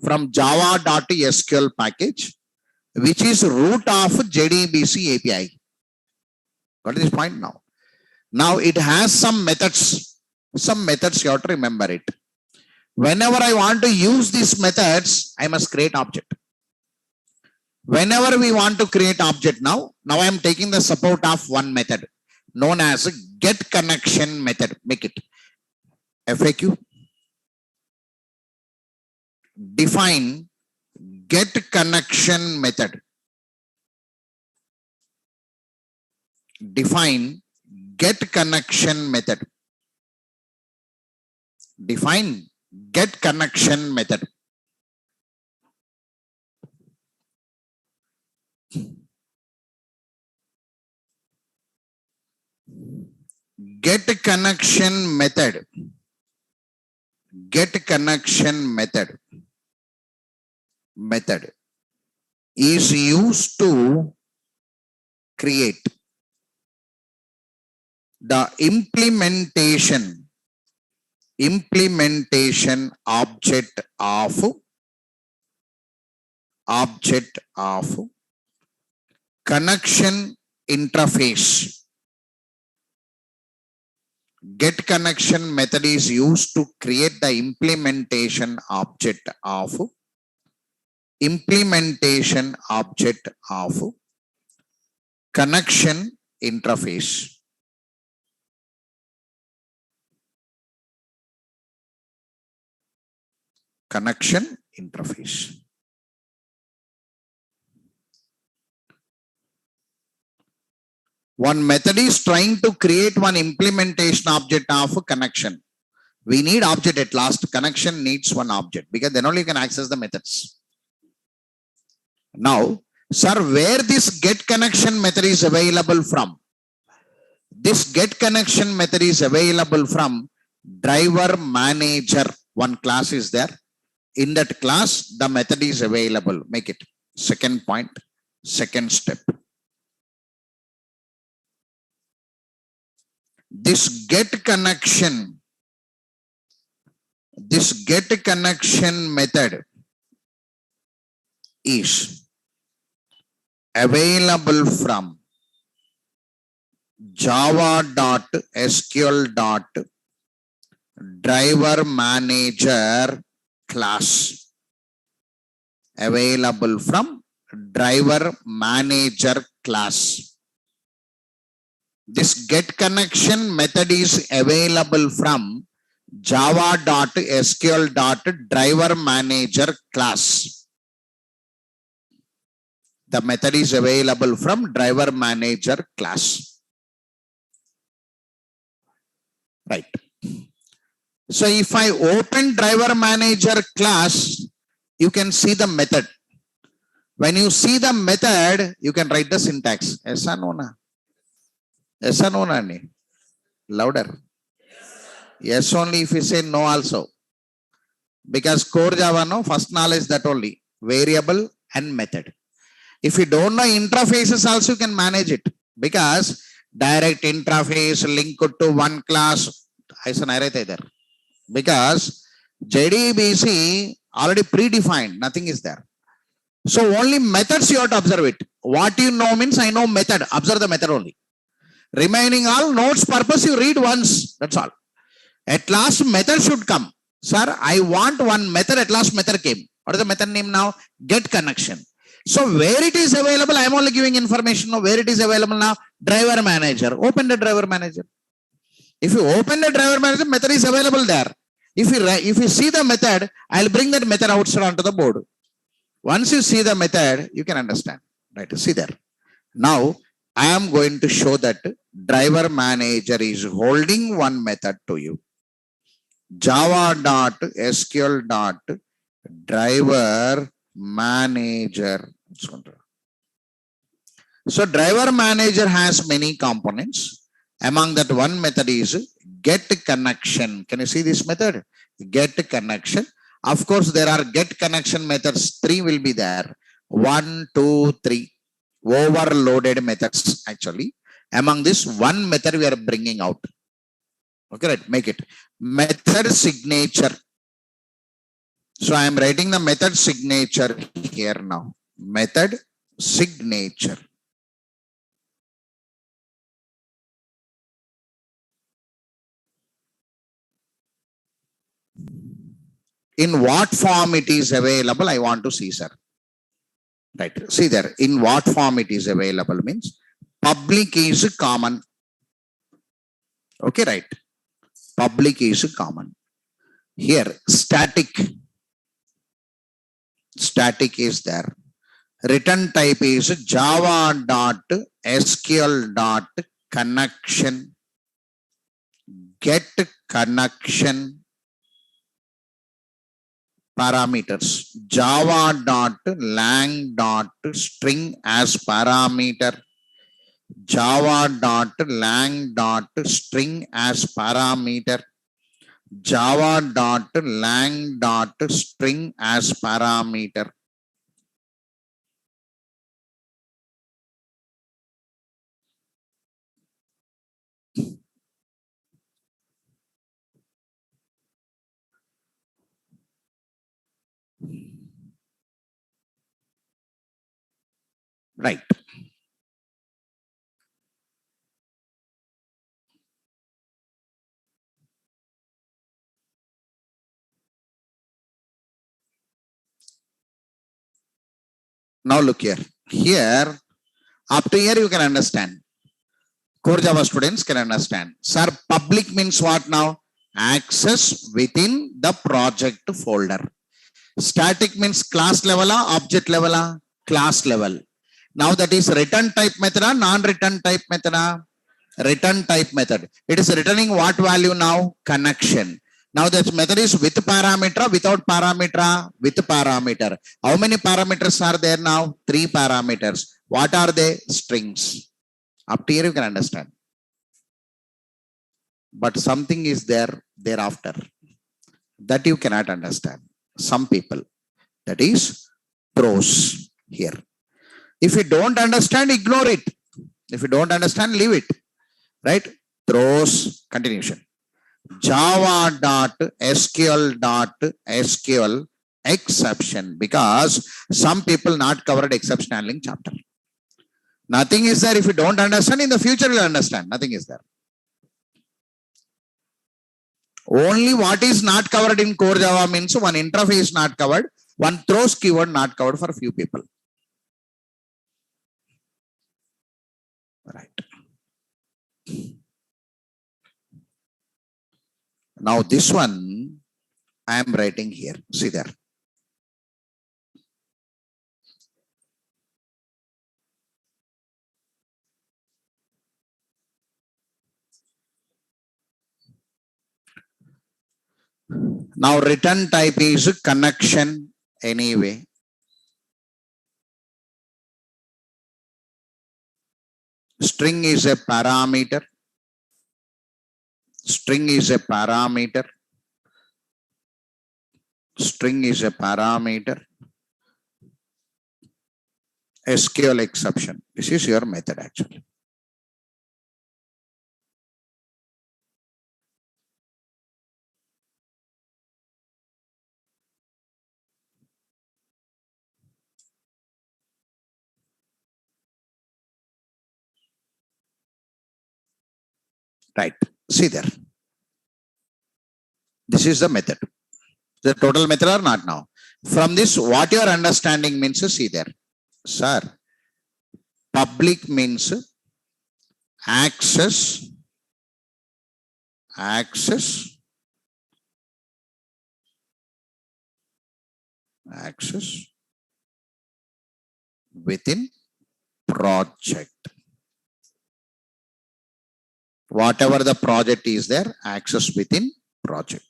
from java.sql package, which is root of JDBC API. Got this point now? Now it has some methods. Some methods you have to remember it. Whenever I want to use these methods, I must create object. Whenever we want to create object now I am taking the support of one method known as get connection method. Make it FAQ. define get connection method. Define get connection method. Define get connection method. Get connection method. Get connection method. Method is used to create the implementation object of connection interface. Get connection method is used to create the implementation object of connection interface. Connection interface. One method is trying to create one implementation object of a connection. We need object at last. Connection needs one object because then only you can access the methods. Now, sir, where this get connection method is available from? This get connection method is available from driver manager. One class is there. In that class, the method is available. Make it second point, second step. This get connection method is available from java.sql.driver manager class. Available from driver manager class. This get connection method is available from java.sql.driver manager class. The method is available from driver manager class. Right. So if I open driver manager class, you can see the method. When you see the method, you can write the syntax. Yes or no? Yes or no, Nani? Louder. Yes only if you say no also. Because core Java, no, first knowledge that only. Variable and method. If you don't know interfaces also, you can manage it. Because direct interface linked to one class. Because JDBC already predefined. Nothing is there. So only methods you have to observe it. What you know means I know method. Observe the method only. Remaining all notes purpose you read once. That's all. At last method should come. Sir, I want one method. At last method came. What is the method name now? Get connection. So where it is available, I am only giving information of where it is available now. Driver manager. Open the driver manager. If you open the driver manager, method is available there. If you see the method, I'll bring that method outside onto the board. Once you see the method, you can understand. Right? See there. Now, I am going to show that driver manager is holding one method to you. Java.sql.driver manager. So driver manager has many components. Among that one method is get connection. Can you see this method? Get connection. Of course, there are get connection methods. 3 will be there. 1, 2, 3. Overloaded methods actually. Among this, one method we are bringing out. Okay, right. Make it method signature. So I am writing the method signature here now. Method signature. In what form it is available, I want to see, sir. Right. See there. In what form it is available means public is common. Okay, right. Public is common. Here, static. Static is there. Return type is java.sql.connection get connection parameters. Java.lang.string as parameter. Java.lang.string as parameter. Java.lang.string as parameter. Right. Now look here. Here, up to here you can understand. Core Java students can understand. Sir, public means what now? Access within the project folder. Static means class level, object level, class level. Now that is return type method, non-return type method, return type method. It is returning what value now? Connection. Now that method is with parameter, without parameter, with parameter. How many parameters are there now? 3 parameters. What are they? Strings. Up to here you can understand. But something is there thereafter that you cannot understand. Some people. That is throws here. If you don't understand, ignore it. If you don't understand, leave it. Right? Throws continuation. Java.sql.sql exception, because some people not covered exception handling chapter. Nothing is there. If you don't understand, in the future you will understand. Nothing is there. Only what is not covered in core Java means one interface not covered, one throws keyword not covered for a few people. Right. Now this one I am writing here. See there. Now return type is connection anyway. String is a parameter. String is a parameter. String is a parameter. SQL exception. This is your method actually. Right. See there. This is the method. The total method or not now. From this, what your understanding means, see there. Sir, public means access within project. Whatever the project is there, access within project.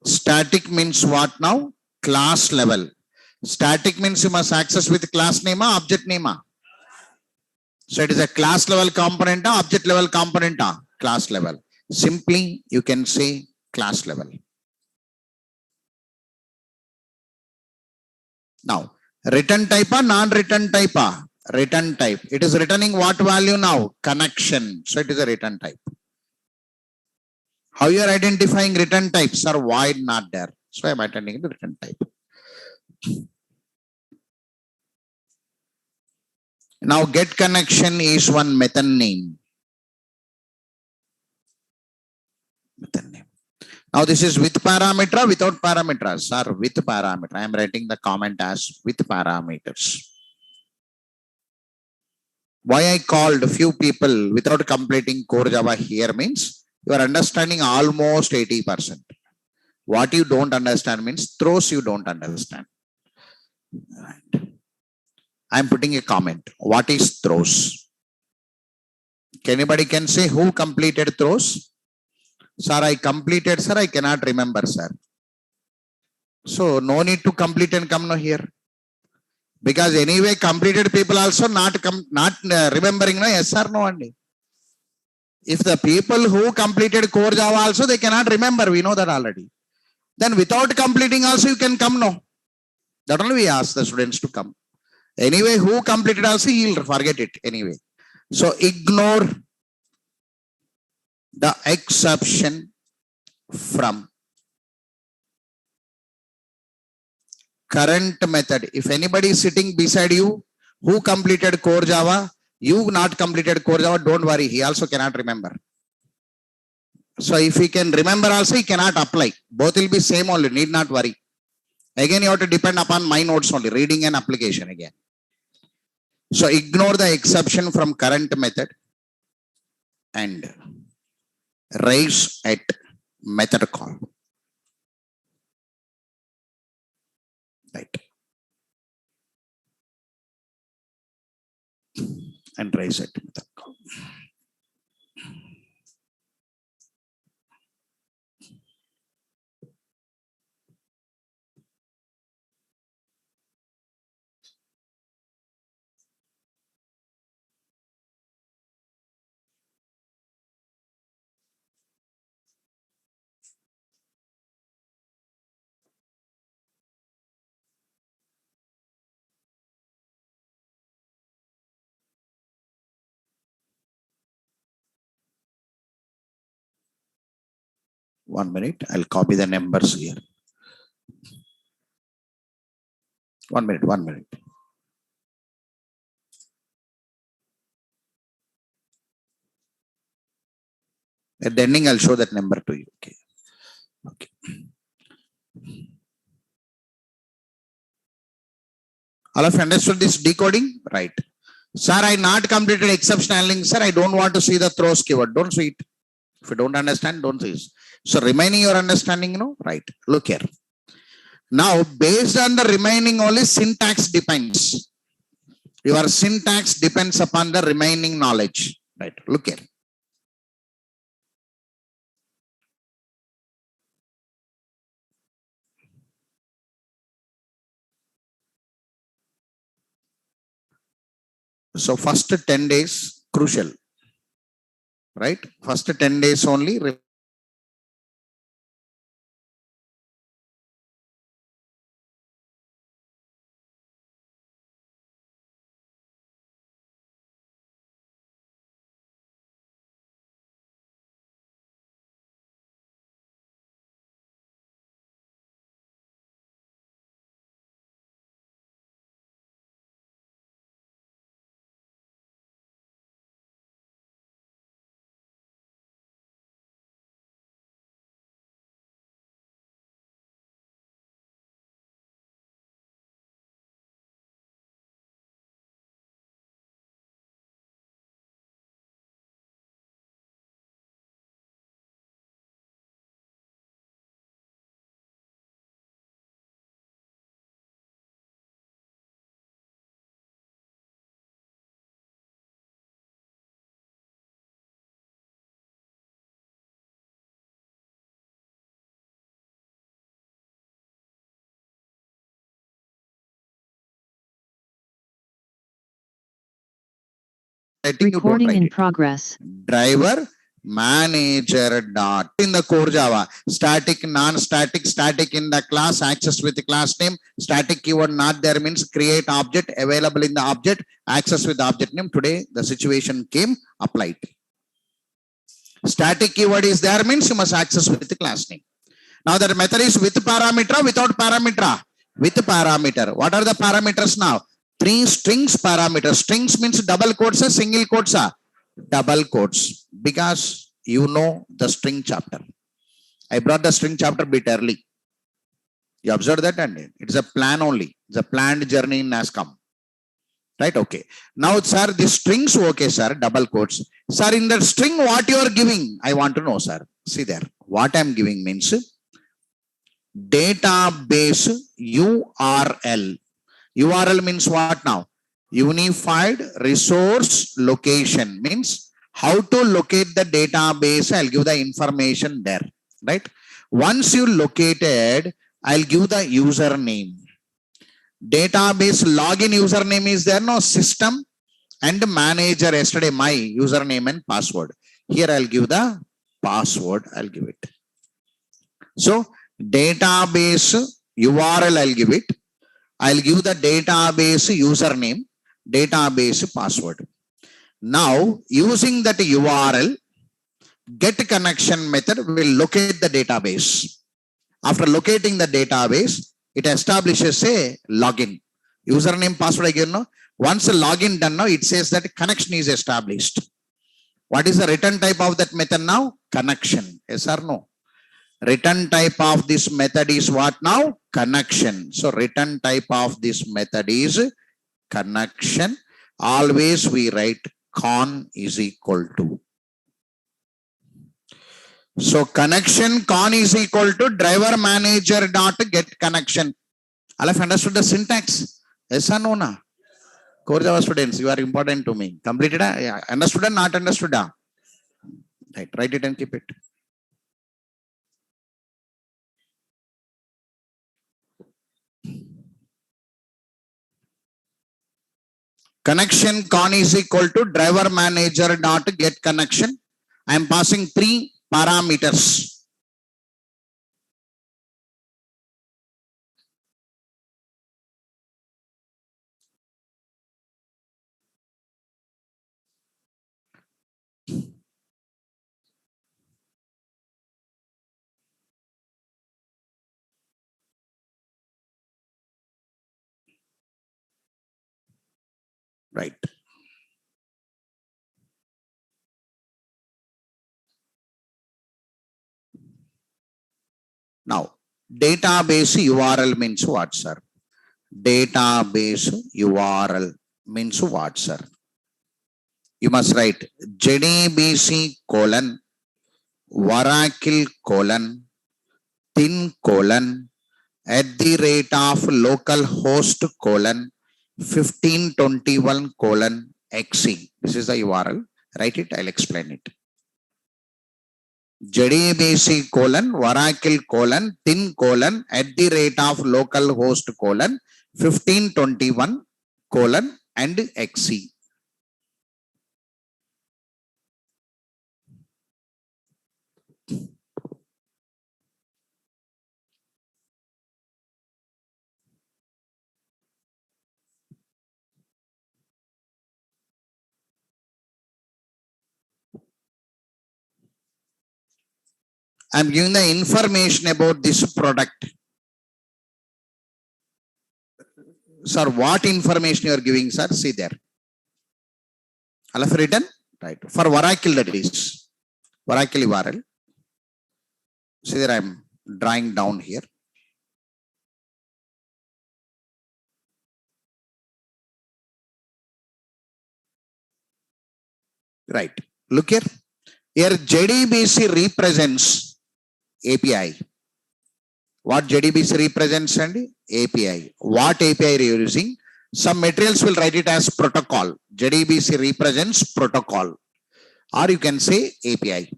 Static means what now? Class level. Static means you must access with class name, object name. So it is a class level component, object level component, class level. Simply you can say class level. Now, return type or non-return type? Return type. It is returning what value now? Connection. So it is a return type. How you are identifying return types? Are void not there. So I am attending the return type. Now get connection is one method name. Now this is with parameter, without parameters, or with parameter. I am writing the comment as with parameters. Why I called a few people without completing core Java here means you are understanding almost 80%. What you don't understand means throws you don't understand. Right. I'm putting a comment. What is throws? Anybody can say who completed throws? Sir, I completed, sir. I cannot remember, sir. So no need to complete and come now here. Because anyway, completed people also not remembering, no, yes or no only. If the people who completed core Java also, they cannot remember. We know that already. Then without completing also, you can come now. That only we ask the students to come. Anyway, who completed also, he'll forget it anyway. So ignore the exception from current method. If anybody is sitting beside you who completed core Java, you not completed core Java, don't worry. He also cannot remember. So if he can remember also, he cannot apply. Both will be same only. Need not worry. Again, you have to depend upon my notes only. Reading and application again. So ignore the exception from current method and raise at method call. Right. And raise at method call. One minute, I'll copy the numbers here. 1 minute, 1 minute. At the ending, I'll show that number to you. Okay. Okay. All of you understood this decoding? Right. Sir, I not completed exception handling. Sir, I don't want to see the throws keyword. Don't see it. If you don't understand, don't see it. So remaining your understanding, right. Look here. Now, based on the remaining only, syntax depends. Your syntax depends upon the remaining knowledge. Right. Look here. So first 10 days, crucial. Right. First 10 days only. Recording in progress. Driver manager dot in the core Java. Static, non-static, static in the class, access with the class name, static keyword not there means create object, available in the object, access with the object name. Today the situation came applied. Static keyword is there means you must access with the class name. Now that method is with parameter, without parameter, with parameter. What are the parameters now? 3 strings parameters. Strings means double quotes, single quotes, double quotes. Because you know the string chapter. I brought the string chapter bit early. You observe that, and it's a plan only. It's a planned journey in NASCOM. Right? Okay. Now, sir, the strings, okay, sir, double quotes. Sir, in that string, what you are giving? I want to know, sir. See there. What I'm giving means database URL. URL means what now? Unified resource location means how to locate the database. I'll give the information there, right? Once you located, I'll give the username. Database login username is there, no? System and manager yesterday, my username and password. Here I'll give the password, I'll give it. So database URL, I'll give it. I'll give the database username, database password. Now using that URL, get connection method will locate the database. After locating the database, it establishes a login. Username, password again, no? Once a login done now, it says that connection is established. What is the return type of that method now? Connection. Yes or no? Return type of this method is what now? Connection. So return type of this method is connection. Always we write con is equal to. So connection con is equal to driver manager dot get connection. All have understood the syntax? Yes or no? Na? Core Java students, you are important to me. Completed? Yeah. Understood or not understood? Right. Write it and keep it. Connection con is equal to driver manager dot get connection. I am passing 3 parameters. Right. Now, database URL means what, sir? Database URL means what, sir? You must write JDBC colon, Oracle colon, thin colon, at the rate of localhost colon, 1521 colon XE. This is the URL. Write it, I'll explain it. JDBC colon, Oracle colon, thin colon, at the rate of localhost colon, 1521 colon and XE. I'm giving the information about this product. Sir, what information you are giving, sir? See there. All have written? Right. For Oracle, that is. Oracle URL. See there, I'm drawing down here. Right. Look here. Here JDBC represents API. What JDBC represents and API. What API are you using? Some materials will write it as protocol. JDBC represents protocol. Or you can say API.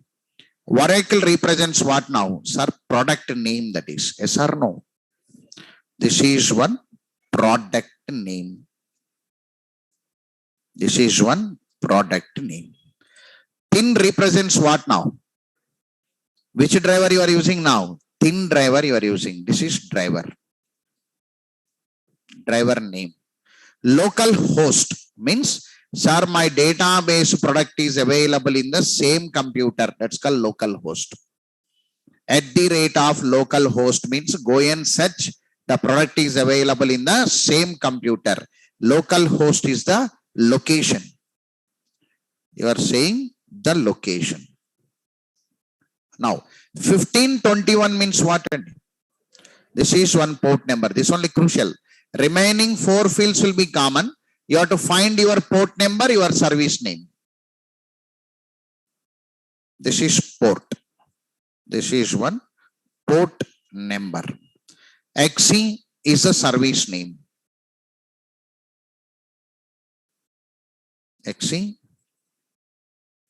Oracle represents what now? Sir, product name, that is. Yes or no? This is one product name. This is one product name. Thin represents what now? Which driver you are using now? Thin driver you are using. This is driver. Driver name. Local host means, sir, my database product is available in the same computer. That's called local host. At the rate of local host means go and search. The product is available in the same computer. Local host is the location. You are saying the location. Now, 1521 means what? This is one port number. This is only crucial. Remaining 4 fields will be common. You have to find your port number, your service name. This is port. This is one port number. XE is a service name. XE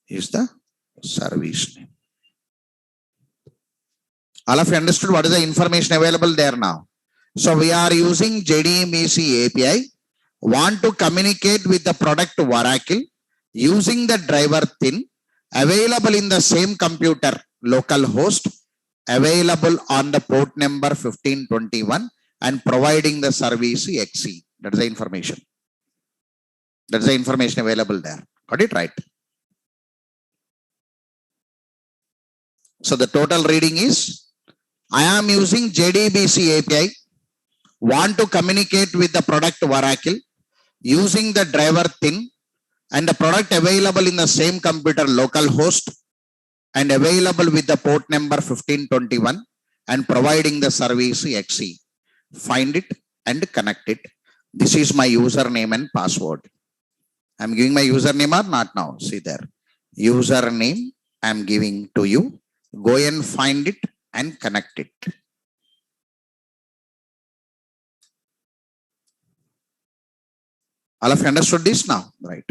is the service name. All of you understood what is the information available there now? So we are using JDBC API, want to communicate with the product Oracle using the driver thin, available in the same computer, local host, available on the port number 1521 and providing the service XE. That is the information. That's the information available there. Got it right? So the total reading is, I am using JDBC API, want to communicate with the product Oracle using the driver thin and the product available in the same computer local host and available with the port number 1521 and providing the service XE. Find it and connect it. This is my username and password. I'm giving my username or not now. See there. Username I'm giving to you. Go and find it and connect it. All of you understood this now? Right.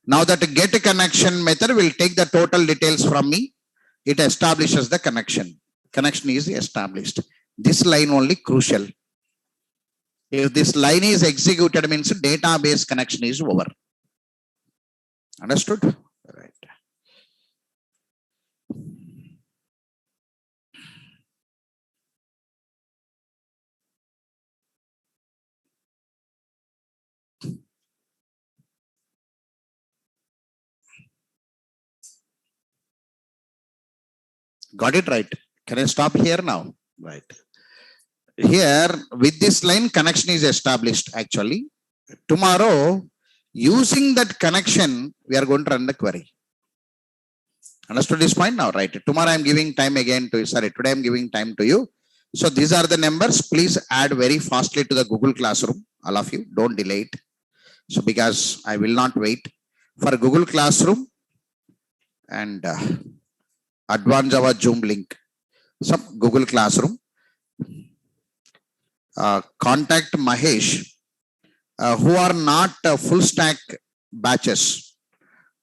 Now that get connection method will take the total details from me. It establishes the connection. Connection is established. This line only crucial. If this line is executed, means database connection is over. Understood? Right. Got it right? Can I stop here now? Right. Here, with this line, connection is established actually. Tomorrow, using that connection, we are going to run the query. Understood this point now? Right. Tomorrow, I am giving time again to you. Sorry, today I am giving time to you. So these are the numbers. Please add very fastly to the Google Classroom. All of you, don't delay it. So because I will not wait for Google Classroom and Advanced Java Zoom link. Some Google Classroom. Contact Mahesh, who are not full stack batches.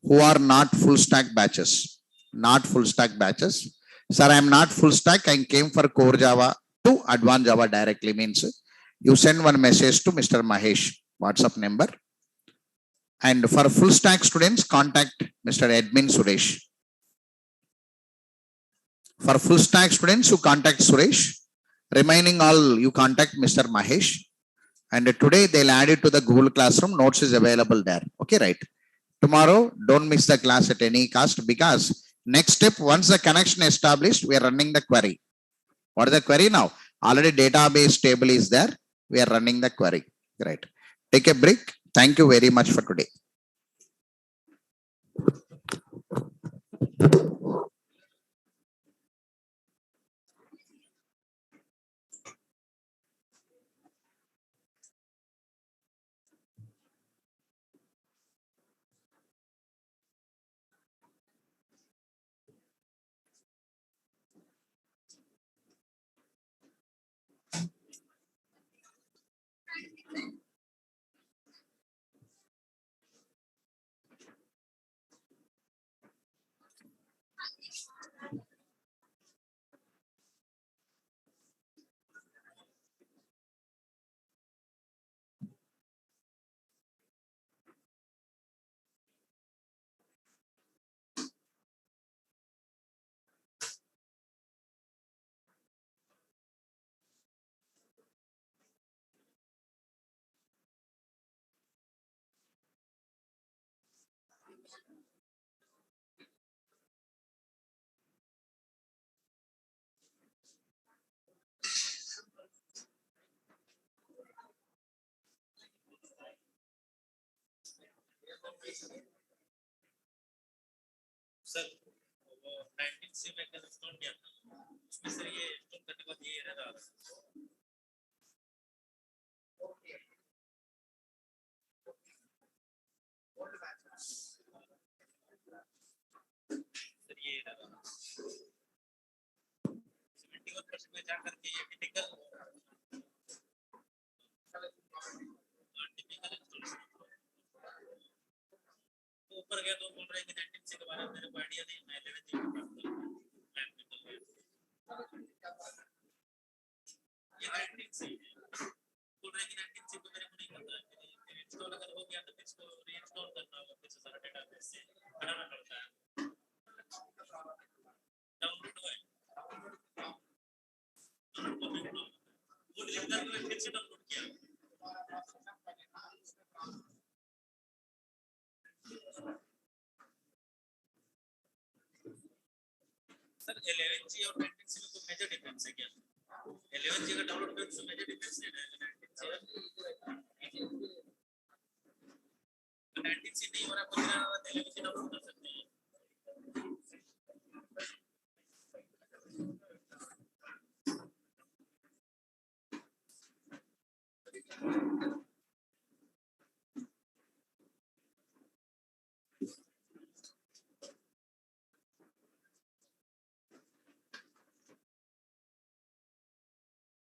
Who are not full stack batches. Not full stack batches. Sir, I am not full stack. I came for core Java to Advanced Java directly, means you send one message to Mr. Mahesh, WhatsApp number. And for full stack students, contact Mr. Admin Suresh. For full stack students, you contact Suresh. Remaining all, you contact Mr. Mahesh. And today they'll add it to the Google Classroom. Notes is available there. Okay, right. Tomorrow, don't miss the class at any cost, because next step, once the connection established, we are running the query. What is the query now? Already database table is there. We are running the query. Right. Take a break. Thank you very much for today. Sir वो 19 से मैं कल install किया था उसमें sir ये install करने के बाद ये रहा सर ये रहा 71% में जा करके ये टिपिकल ऊपर गया तो बोल रहे हैं कि 19 से के बारे में मेरे को आइडिया नहीं, मैं 11 जी में बात कर रहा हूँ, मैं निकल गया। ये 19 से बोल रहे हैं कि 19 से तो मेरे को नहीं पता है, फिर इंस्टॉल अगर हो गया तो फिर इसको रीइंस्टॉल करना होगा, फिर से सारा डेटाबेस से हटाना पड़ता है। डाउनलोड हुआ है, वो लिंक करके फिर से डाउनलोड किया। सर 11G और 19C में कोई मेजर डिफरेंस है क्या? 11G का डाउनलोड करने से मेजर डिफरेंस नहीं है, 19C नहीं हो रहा तो मेरा 11G डाउनलोड कर सकते हैं।